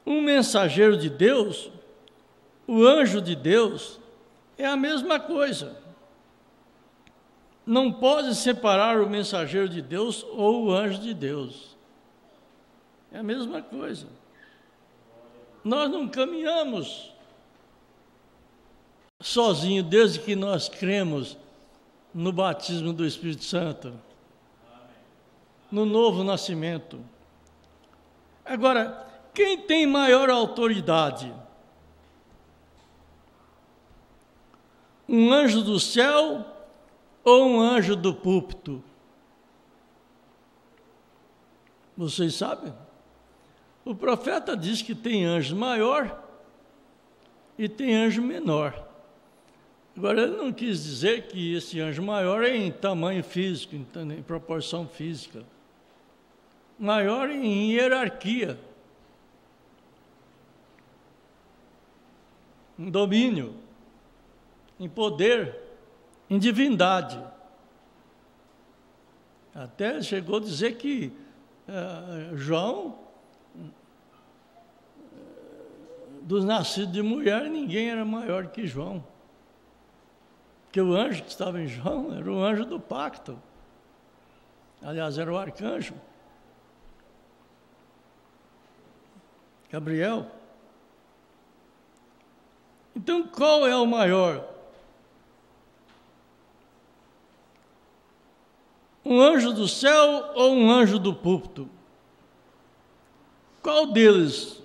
Um mensageiro de Deus, o anjo de Deus, é a mesma coisa. Não pode separar o mensageiro de Deus ou o anjo de Deus. É a mesma coisa. Nós não caminhamos sozinhos desde que nós cremos no batismo do Espírito Santo, no novo nascimento. Agora, quem tem maior autoridade? Um anjo do céu ou um anjo do púlpito? Vocês sabem? O profeta diz que tem anjo maior e tem anjo menor. Agora, ele não quis dizer que esse anjo maior é em tamanho físico, em proporção física. Maior em hierarquia, em domínio, em poder, em divindade. Até chegou a dizer que João, dos nascidos de mulher, ninguém era maior que João. Porque o anjo que estava em João era o anjo do pacto. Aliás, era o arcanjo Gabriel. Então, qual é o maior? Um anjo do céu ou um anjo do púlpito? Qual deles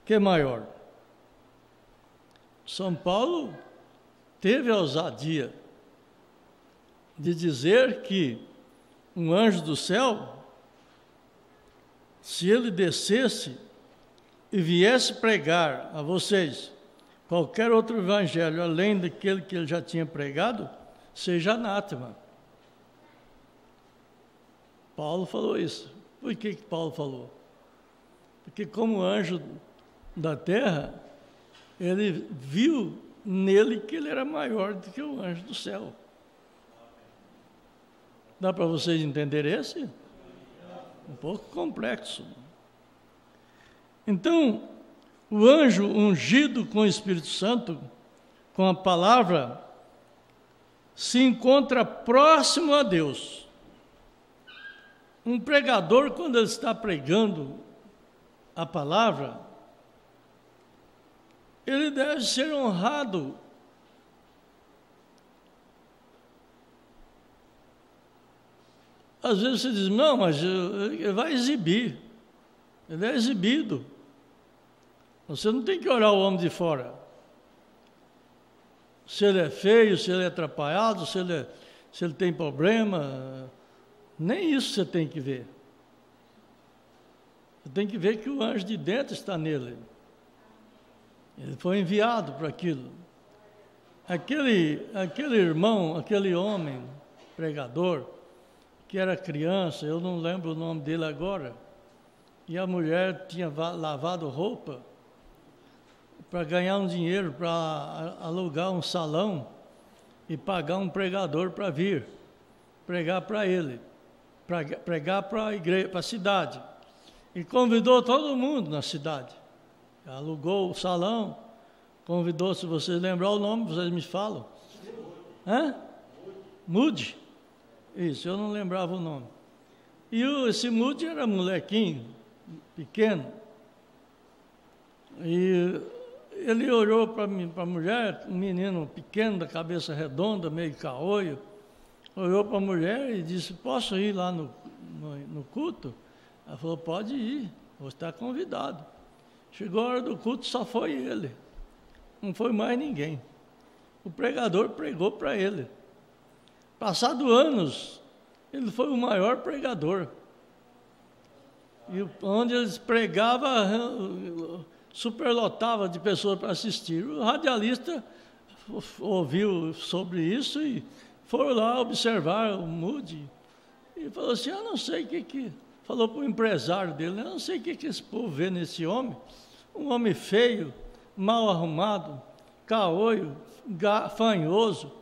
que é maior? São Paulo teve a ousadia de dizer que um anjo do céu, se ele descesse e viesse pregar a vocês qualquer outro evangelho além daquele que ele já tinha pregado, seja anátema. Paulo falou isso. Por que Paulo falou? Porque como anjo da terra, ele viu nele que ele era maior do que o anjo do céu. Dá para vocês entenderem esse? Um pouco complexo. Então, o anjo ungido com o Espírito Santo, com a palavra, se encontra próximo a Deus. Um pregador, quando ele está pregando a palavra, ele deve ser honrado. Às vezes você diz, não, mas ele vai exibir. Ele é exibido. Você não tem que olhar o homem de fora. Se ele é feio, se ele é atrapalhado, se ele tem problema, nem isso você tem que ver. Você tem que ver que o anjo de dentro está nele. Ele foi enviado para aquilo. Aquele irmão, aquele homem, pregador, que era criança, eu não lembro o nome dele agora, e a mulher tinha lavado roupa para ganhar um dinheiro, para alugar um salão e pagar um pregador para vir pregar para ele, pregar para a igreja, para a cidade. E convidou todo mundo na cidade. Alugou o salão, convidou, se vocês lembrar o nome, vocês me falam. Hã? Moody. Isso, eu não lembrava o nome. E esse Moody era molequinho, pequeno. E ele olhou para a mulher, um menino pequeno, da cabeça redonda, meio caolho, olhou para a mulher e disse, posso ir lá no culto? Ela falou, pode ir, você está convidado. Chegou a hora do culto, só foi ele. Não foi mais ninguém. O pregador pregou para ele. Passado anos, ele foi o maior pregador. E onde eles pregavam, superlotava de pessoas para assistir. O radialista ouviu sobre isso e foi lá observar o Moody. E falou assim, eu não sei o que... Falou para o empresário dele, eu não sei o que esse povo vê nesse homem. Um homem feio, mal arrumado, caolho, fanhoso.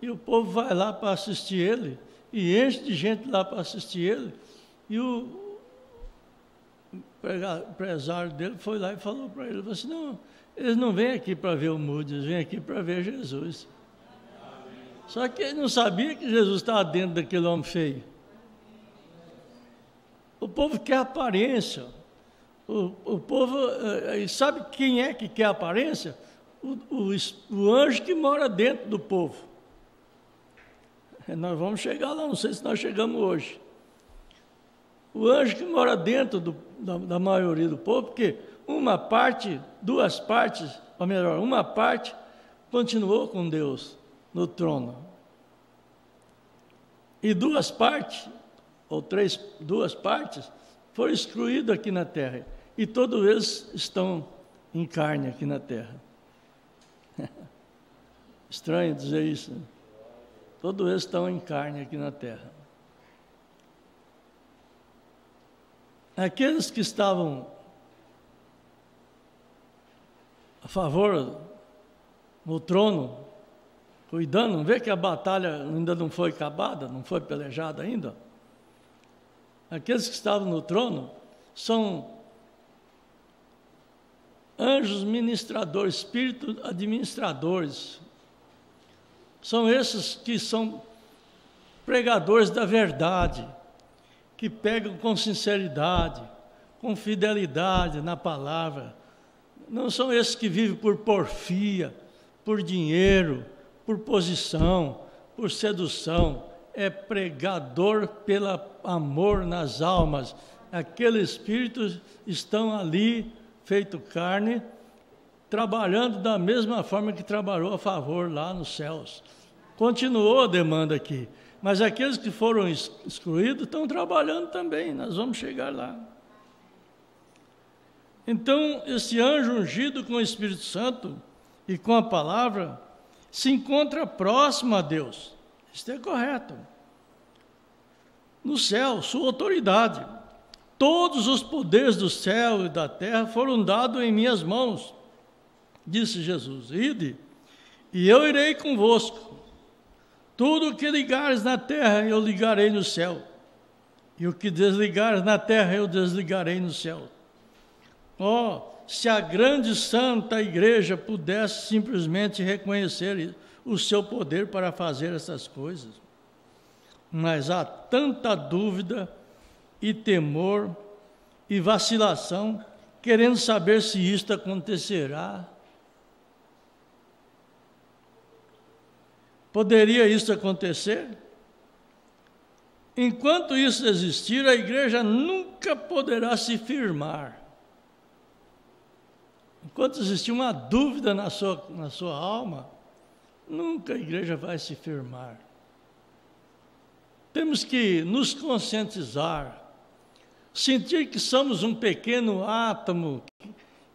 E o povo vai lá para assistir ele, e enche de gente lá para assistir ele. E o empresário dele foi lá e falou para ele, assim, não, eles não vêm aqui para ver o Moody, eles vêm aqui para ver Jesus. Só que ele não sabia que Jesus estava dentro daquele homem feio. O povo quer aparência. O povo, sabe quem é que quer aparência? O anjo que mora dentro do povo. Nós vamos chegar lá, não sei se nós chegamos hoje. O anjo que mora dentro da maioria do povo, porque uma parte, duas partes, ou melhor, uma parte continuou com Deus no trono. E duas partes, ou duas partes, foram excluídas aqui na terra. E todos eles estão em carne aqui na terra. Estranho dizer isso, né? Todos eles estão em carne aqui na terra. Aqueles que estavam a favor no trono, cuidando, não vê que a batalha ainda não foi acabada, não foi pelejada ainda? Aqueles que estavam no trono são anjos ministradores, espíritos administradores. São esses que são pregadores da verdade, que pegam com sinceridade, com fidelidade na palavra. Não são esses que vivem por porfia, por dinheiro, por posição, por sedução. É pregador pelo amor nas almas. Aqueles espíritos estão ali, feito carne, trabalhando da mesma forma que trabalhou a favor lá nos céus. Continuou a demanda aqui, mas aqueles que foram excluídos estão trabalhando também, nós vamos chegar lá. Então, esse anjo ungido com o Espírito Santo e com a palavra, se encontra próximo a Deus. Isso é correto. No céu, sua autoridade. Todos os poderes do céu e da terra foram dados em minhas mãos, disse Jesus. Ide, e eu irei convosco. Tudo o que ligares na terra, eu ligarei no céu. E o que desligares na terra, eu desligarei no céu. Oh, se a grande santa igreja pudesse simplesmente reconhecer o seu poder para fazer essas coisas. Mas há tanta dúvida e temor e vacilação, querendo saber se isto acontecerá. Poderia isso acontecer? Enquanto isso existir, a igreja nunca poderá se firmar. Enquanto existir uma dúvida na sua alma, nunca a igreja vai se firmar. Temos que nos conscientizar, sentir que somos um pequeno átomo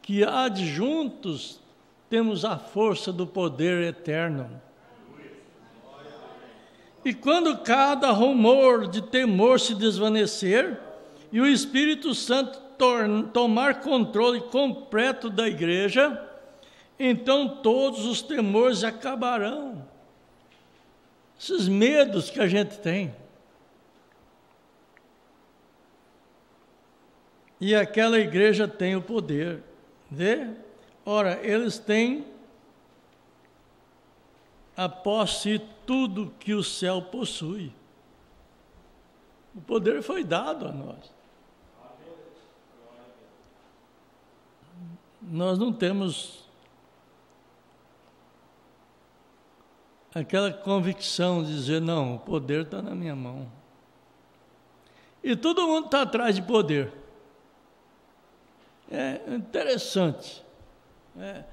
que há de juntos temos a força do poder eterno. E quando cada rumor de temor se desvanecer e o Espírito Santo tomar controle completo da igreja, então todos os temores acabarão. Esses medos que a gente tem. E aquela igreja tem o poder. Vê? Ora, eles têm após si tudo que o céu possui. O poder foi dado a nós. Nós não temos aquela convicção de dizer, não, o poder está na minha mão. E todo mundo está atrás de poder. É interessante. É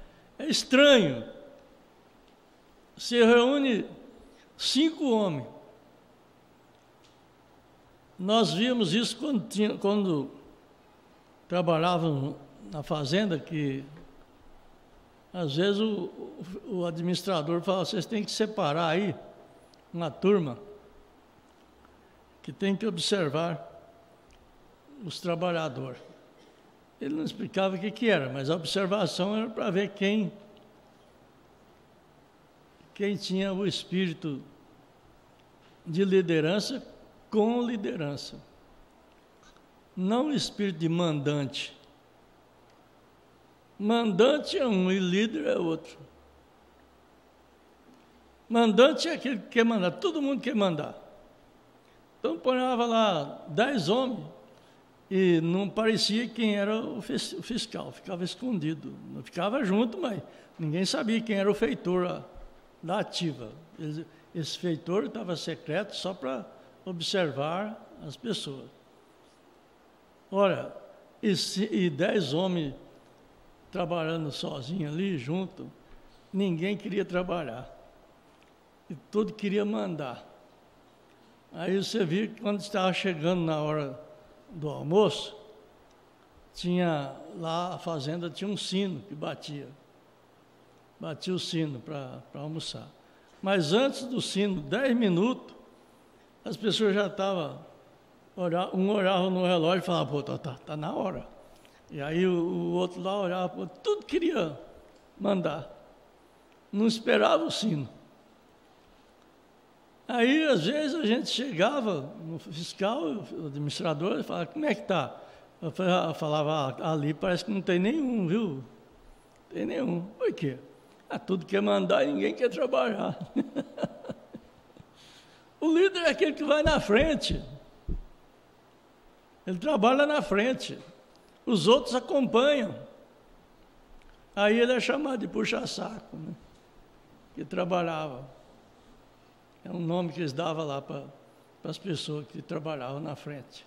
estranho. Se reúne 5 homens. Nós víamos isso quando trabalhávamos na fazenda, que às vezes o administrador fala, vocês têm que separar aí uma turma que tem que observar os trabalhadores. Ele não explicava o que era, mas a observação era para ver quem tinha o espírito de liderança com liderança. Não o espírito de mandante. Mandante é um e líder é outro. Mandante é aquele que quer mandar, todo mundo quer mandar. Então ponhava lá 10 homens e não parecia quem era o fiscal, ficava escondido. Não ficava junto, mas ninguém sabia quem era o feitor da ativa. Esse feitor estava secreto só para observar as pessoas. Ora, e 10 homens trabalhando sozinho ali, junto, ninguém queria trabalhar. E todo queria mandar. Aí você viu que quando estava chegando na hora do almoço, tinha lá, a fazenda tinha um sino que batia. Batia o sino para almoçar. Mas antes do sino, 10 minutos, as pessoas já estavam, um olhava no relógio e falava, pô, tá na hora. E aí o outro lá olhava, pô, tudo queria mandar. Não esperava o sino. Aí, às vezes, a gente chegava no fiscal, o administrador, e falava, como é que está? Eu falava, ali parece que não tem nenhum, viu? Não tem nenhum. Por quê? Tudo quer mandar e ninguém quer trabalhar. O líder é aquele que vai na frente. Ele trabalha na frente. Os outros acompanham. Aí ele é chamado de puxa-saco, né? Que trabalhava. É um nome que eles davam lá para as pessoas que trabalhavam na frente.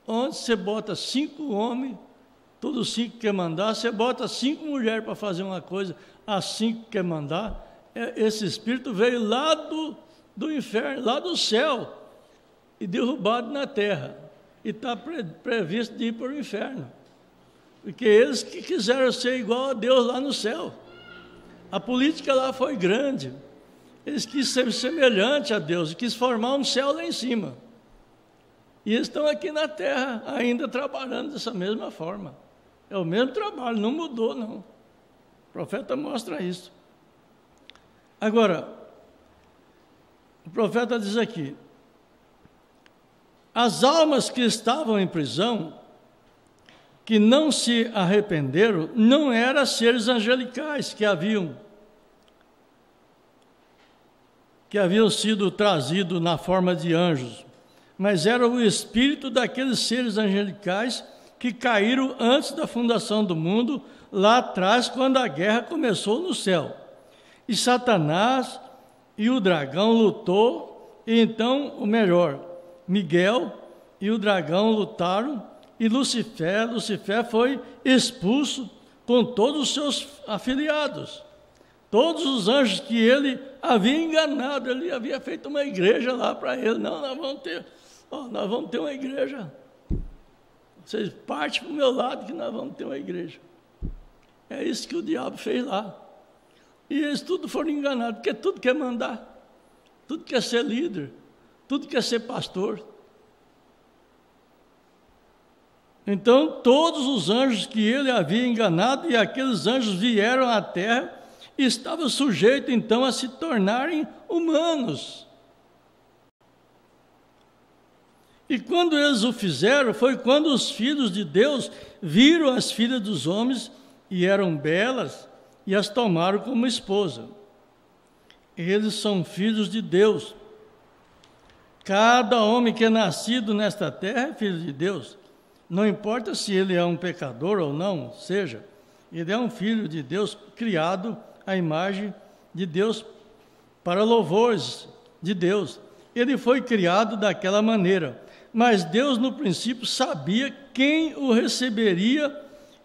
Onde você bota 5 homens, todos 5 quer mandar, você bota 5 mulheres para fazer uma coisa, as 5 quer mandar, esse espírito veio lá do inferno, lá do céu, e derrubado na terra. E está previsto de ir para o inferno. Porque eles que quiseram ser igual a Deus lá no céu. A política lá foi grande. Eles quis ser semelhante a Deus, quis formar um céu lá em cima. E eles estão aqui na terra, ainda trabalhando dessa mesma forma. É o mesmo trabalho, não mudou, não. O profeta mostra isso. Agora, o profeta diz aqui, as almas que estavam em prisão, que não se arrependeram, não eram seres angelicais que haviam sido trazidos na forma de anjos, mas era o espírito daqueles seres angelicais que caíram antes da fundação do mundo, lá atrás, quando a guerra começou no céu. E Satanás e o dragão lutou, e então, Miguel e o dragão lutaram, e Lucifer foi expulso com todos os seus afiliados. Todos os anjos que ele havia enganado, ele havia feito uma igreja lá para ele. Não, nós vamos ter uma igreja. Vocês partem para o meu lado que nós vamos ter uma igreja. É isso que o diabo fez lá. E eles tudo foram enganados, porque tudo quer mandar, tudo quer ser líder, tudo quer ser pastor. Então, todos os anjos que ele havia enganado, e aqueles anjos vieram à terra, e estavam sujeitos, então, a se tornarem humanos. E quando eles o fizeram, foi quando os filhos de Deus viram as filhas dos homens, e eram belas, e as tomaram como esposa. Eles são filhos de Deus. Cada homem que é nascido nesta terra é filho de Deus. Não importa se ele é um pecador ou não, seja, ele é um filho de Deus, criado à imagem de Deus, para louvores de Deus. Ele foi criado daquela maneira, mas Deus no princípio sabia quem o receberia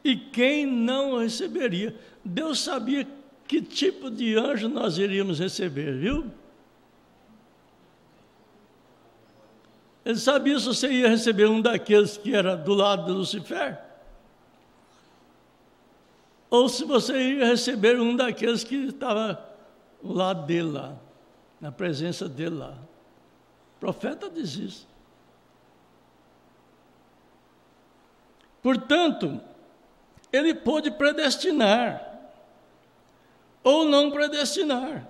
e quem não o receberia. Deus sabia que tipo de anjo nós iríamos receber, viu? Ele sabia se você ia receber um daqueles que era do lado de Lucifer, ou se você ia receber um daqueles que estava do lado dele lá, na presença dele lá. O profeta diz isso. Portanto, ele pôde predestinar, ou não predestinar,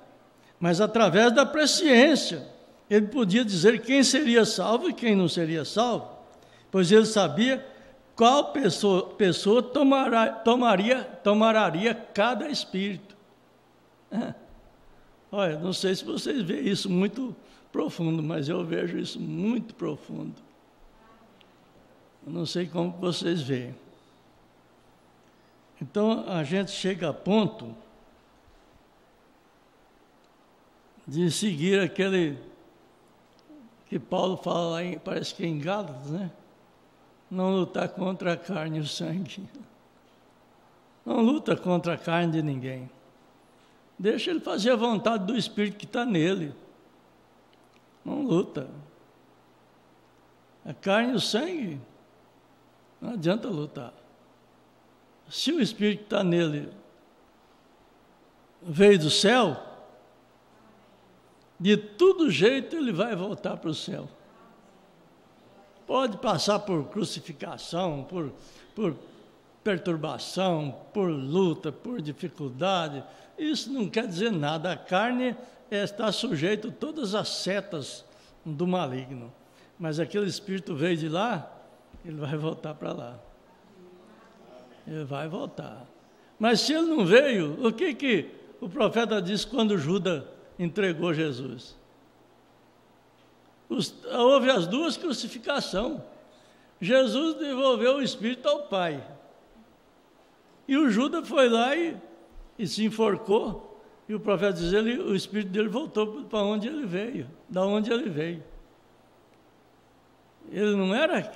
mas através da presciência, ele podia dizer quem seria salvo e quem não seria salvo, pois ele sabia qual pessoa tomaria cada espírito. Olha, não sei se vocês veem isso muito profundo, mas eu vejo isso muito profundo. Eu não sei como vocês veem. Então, a gente chega a ponto de seguir aquele que Paulo fala lá, parece que é em Gálatas, né? Não lutar contra a carne e o sangue. Não luta contra a carne de ninguém. Deixa ele fazer a vontade do Espírito que está nele. Não luta. A carne e o sangue, não adianta lutar. Se o Espírito que está nele veio do céu, de todo jeito ele vai voltar para o céu. Pode passar por crucificação, por perturbação, por luta, por dificuldade. Isso não quer dizer nada. A carne está sujeita a todas as setas do maligno. Mas aquele espírito veio de lá, ele vai voltar para lá. Ele vai voltar. Mas se ele não veio, o que o profeta disse quando Judas entregou Jesus? Houve as duas crucificações. Jesus devolveu o Espírito ao Pai. E o Judas foi lá e se enforcou. E o profeta diz, o Espírito dele voltou para onde ele veio, da onde ele veio. Ele não era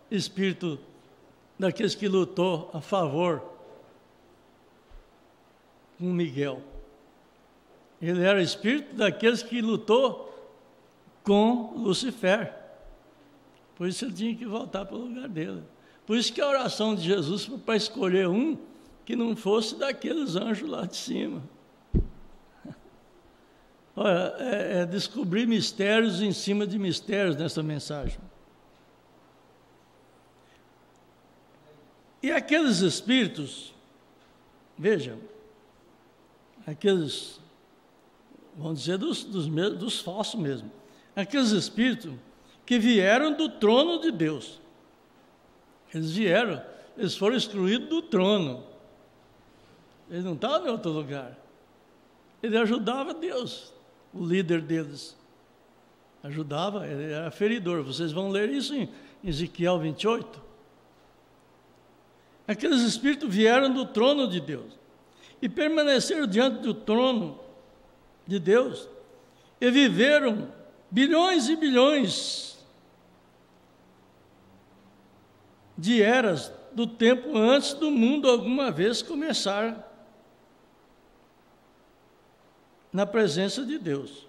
espírito daqueles que lutou a favor com Miguel. Ele era espírito daqueles que lutou com Lucifer. Por isso ele tinha que voltar para o lugar dele. Por isso que a oração de Jesus foi para escolher um que não fosse daqueles anjos lá de cima. Olha, é descobrir mistérios em cima de mistérios nessa mensagem. E aqueles espíritos, vejam, aqueles, vamos dizer, dos falsos mesmo, aqueles espíritos que vieram do trono de Deus. Eles foram excluídos do trono. Eles não estavam em outro lugar. Ele ajudava Deus, o líder deles. Ajudava, ele era feridor. Vocês vão ler isso em Ezequiel 28. Aqueles espíritos vieram do trono de Deus e permaneceram diante do trono de Deus e viveram bilhões e bilhões de eras do tempo antes do mundo alguma vez começar na presença de Deus.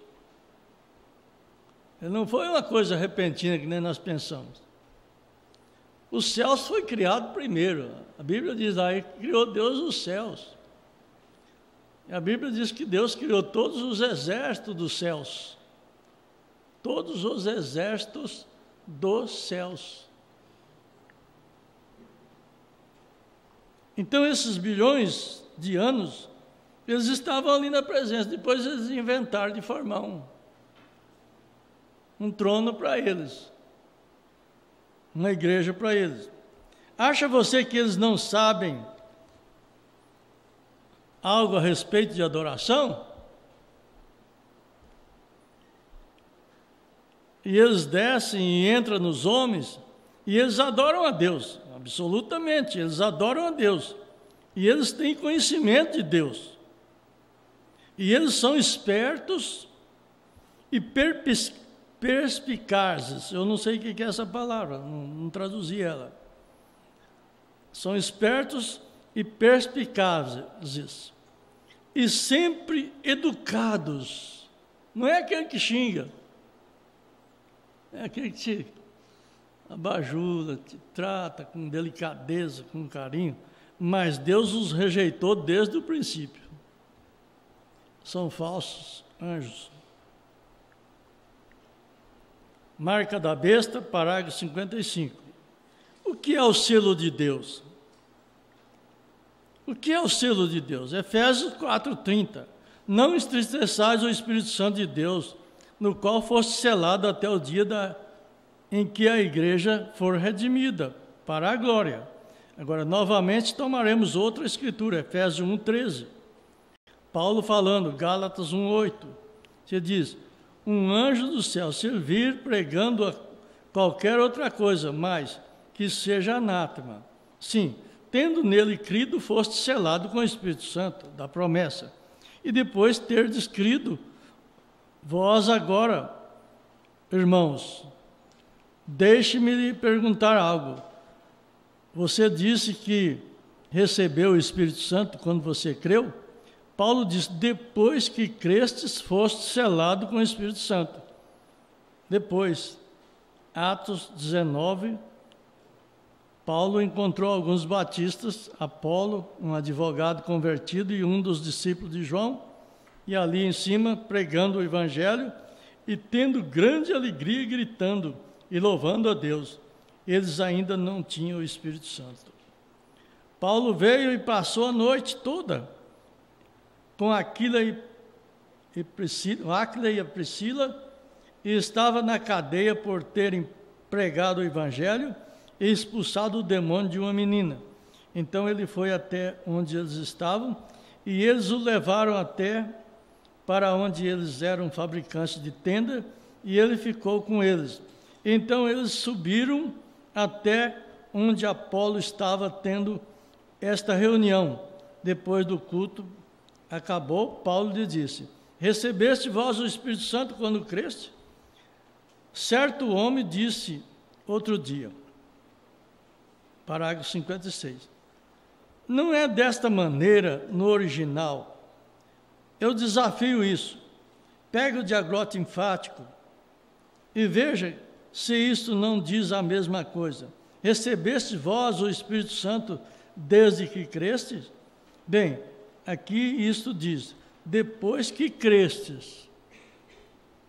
Não foi uma coisa repentina que nem nós pensamos. Os céus foi criado primeiro. A Bíblia diz aí que criou Deus os céus. E a Bíblia diz que Deus criou todos os exércitos dos céus. Todos os exércitos dos céus. Então, esses bilhões de anos, eles estavam ali na presença. Depois eles inventaram de formar um trono para eles. Uma igreja para eles. Acha você que eles não sabem algo a respeito de adoração? E eles descem e entram nos homens, e eles adoram a Deus, absolutamente, eles adoram a Deus. E eles têm conhecimento de Deus. E eles são espertos e perspicazes. Eu não sei o que é essa palavra, não traduzi ela. São espertos e perspicazes. E sempre educados. Não é aquele que xinga. É aquele que te abajula, te trata com delicadeza, com carinho. Mas Deus os rejeitou desde o princípio. São falsos anjos. Marca da besta, parágrafo 55. O que é o selo de Deus? O que é o selo de Deus? Efésios 4:30. Não entristeçais o Espírito Santo de Deus, no qual foste selado até o dia em que a igreja for redimida, para a glória. Agora, novamente, tomaremos outra escritura, Efésios 1:13. Paulo falando, Gálatas 1:8. Você diz, um anjo do céu servir pregando a qualquer outra coisa, mas que seja anátema. Sim, tendo nele crido, foste selado com o Espírito Santo, da promessa. E depois terdes crido, vós agora, irmãos, deixe-me lhe perguntar algo. Você disse que recebeu o Espírito Santo quando você creu? Paulo diz, depois que crestes, foste selado com o Espírito Santo. Depois, Atos 19, Paulo encontrou alguns batistas, Apolo, um advogado convertido e um dos discípulos de João, e ali em cima pregando o Evangelho e tendo grande alegria, gritando e louvando a Deus. Eles ainda não tinham o Espírito Santo. Paulo veio e passou a noite toda com Aquila e a Priscila, e estava na cadeia por terem pregado o Evangelho e expulsado o demônio de uma menina. Então ele foi até onde eles estavam, e eles o levaram até para onde eles eram fabricantes de tenda, e ele ficou com eles. Então eles subiram até onde Apolo estava tendo esta reunião. Depois do culto acabou, Paulo lhe disse, recebeste vós o Espírito Santo quando creste? Certo homem disse outro dia, parágrafo 56, não é desta maneira no original. Eu desafio isso. Pegue o diaglota enfático e veja se isto não diz a mesma coisa. Recebeste vós o Espírito Santo desde que crestes? Bem, aqui isto diz, depois que crestes.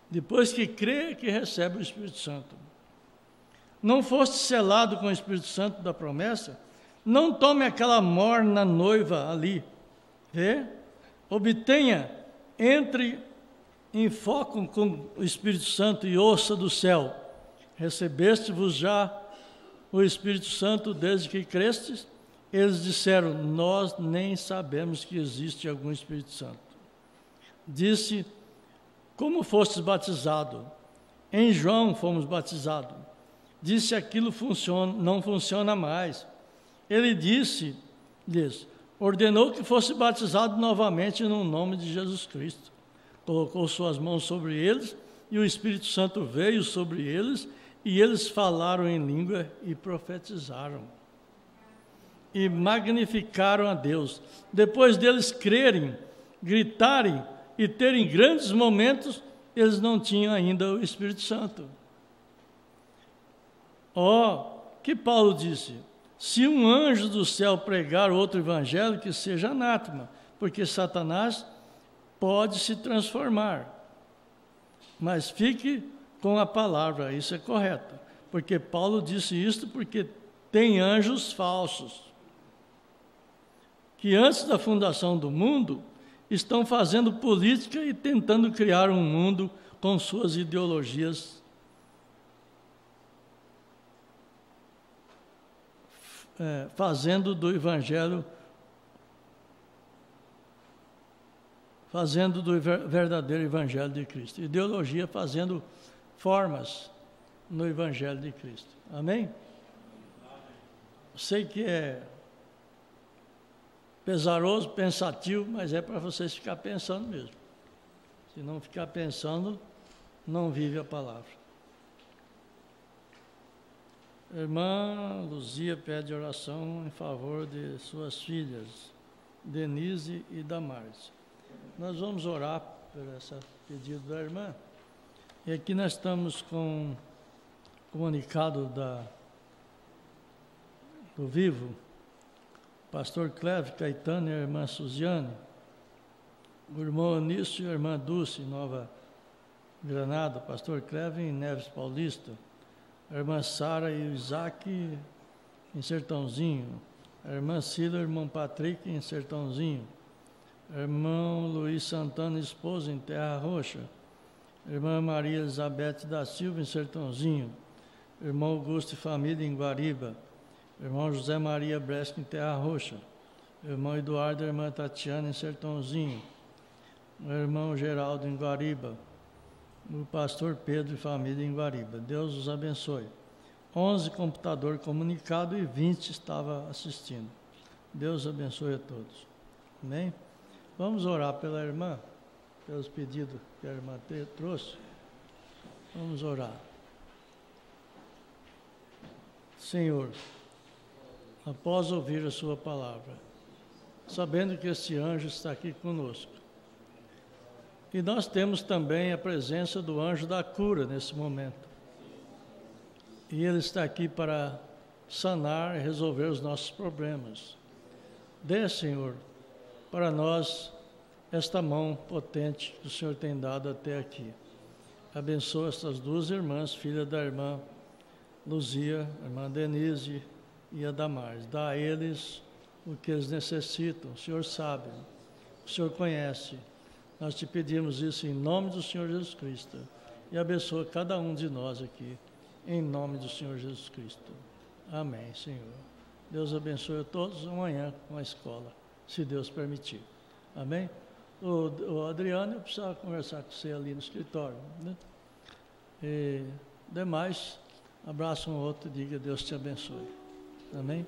Depois que crê, que recebe o Espírito Santo. Não foste selado com o Espírito Santo da promessa? Não tome aquela morna noiva ali. Vê? Obtenha, entre em foco com o Espírito Santo e ouça do céu. Recebeste-vos já o Espírito Santo desde que crestes? Eles disseram, nós nem sabemos que existe algum Espírito Santo. Disse, como fostes batizado? Em João fomos batizados. Disse, aquilo não funciona mais. Ele disse-lhes, ordenou que fosse batizado novamente no nome de Jesus Cristo. Colocou suas mãos sobre eles, e o Espírito Santo veio sobre eles, e eles falaram em língua e profetizaram. E magnificaram a Deus. Depois deles crerem, gritarem e terem grandes momentos, eles não tinham ainda o Espírito Santo. que Paulo disse: se um anjo do céu pregar outro evangelho, que seja anátema, porque Satanás pode se transformar. Mas fique com a palavra, isso é correto. Porque Paulo disse isso porque tem anjos falsos, que antes da fundação do mundo, estão fazendo política e tentando criar um mundo com suas ideologias fazendo do evangelho, fazendo do verdadeiro evangelho de Cristo. Ideologia fazendo formas no evangelho de Cristo. Amém? Sei que é pesaroso, pensativo, mas é para vocês ficar pensando mesmo. Se não ficar pensando, não vive a palavra. Irmã Luzia pede oração em favor de suas filhas, Denise e Damares. Nós vamos orar por esse pedido da irmã. E aqui nós estamos com o comunicado do Vivo, pastor Cleve Caetano e a irmã Suziane, o irmão Anício e a irmã Dulce, Nova Granada, pastor Cleve em Neves Paulista, a irmã Sara e o Isaac em Sertãozinho, a irmã Cida e o irmão Patrick em Sertãozinho, o irmão Luiz Santana, esposa, em Terra Roxa, a irmã Maria Elizabeth da Silva em Sertãozinho, o irmão Augusto e família em Guariba, o irmão José Maria Bresca em Terra Roxa, o irmão Eduardo e a irmã Tatiana em Sertãozinho, o irmão Geraldo em Guariba, o pastor Pedro e família em Guariba. Deus os abençoe. 11 computador comunicado e 20 estava assistindo. Deus abençoe a todos. Amém? Vamos orar pela irmã, pelos pedidos que a irmã trouxe. Vamos orar. Senhor, após ouvir a sua palavra, sabendo que esse anjo está aqui conosco, e nós temos também a presença do anjo da cura nesse momento. E ele está aqui para sanar e resolver os nossos problemas. Dê, Senhor, para nós esta mão potente que o Senhor tem dado até aqui. Abençoa estas duas irmãs, filha da irmã Luzia, a irmã Denise e a Damares. Dá a eles o que eles necessitam. O Senhor sabe, o Senhor conhece. Nós te pedimos isso em nome do Senhor Jesus Cristo. E abençoa cada um de nós aqui, em nome do Senhor Jesus Cristo. Amém, Senhor. Deus abençoe a todos amanhã com a escola, se Deus permitir. Amém? O Adriano, eu precisava conversar com você ali no escritório, né? E demais, abraça um outro e diga: Deus te abençoe. Amém?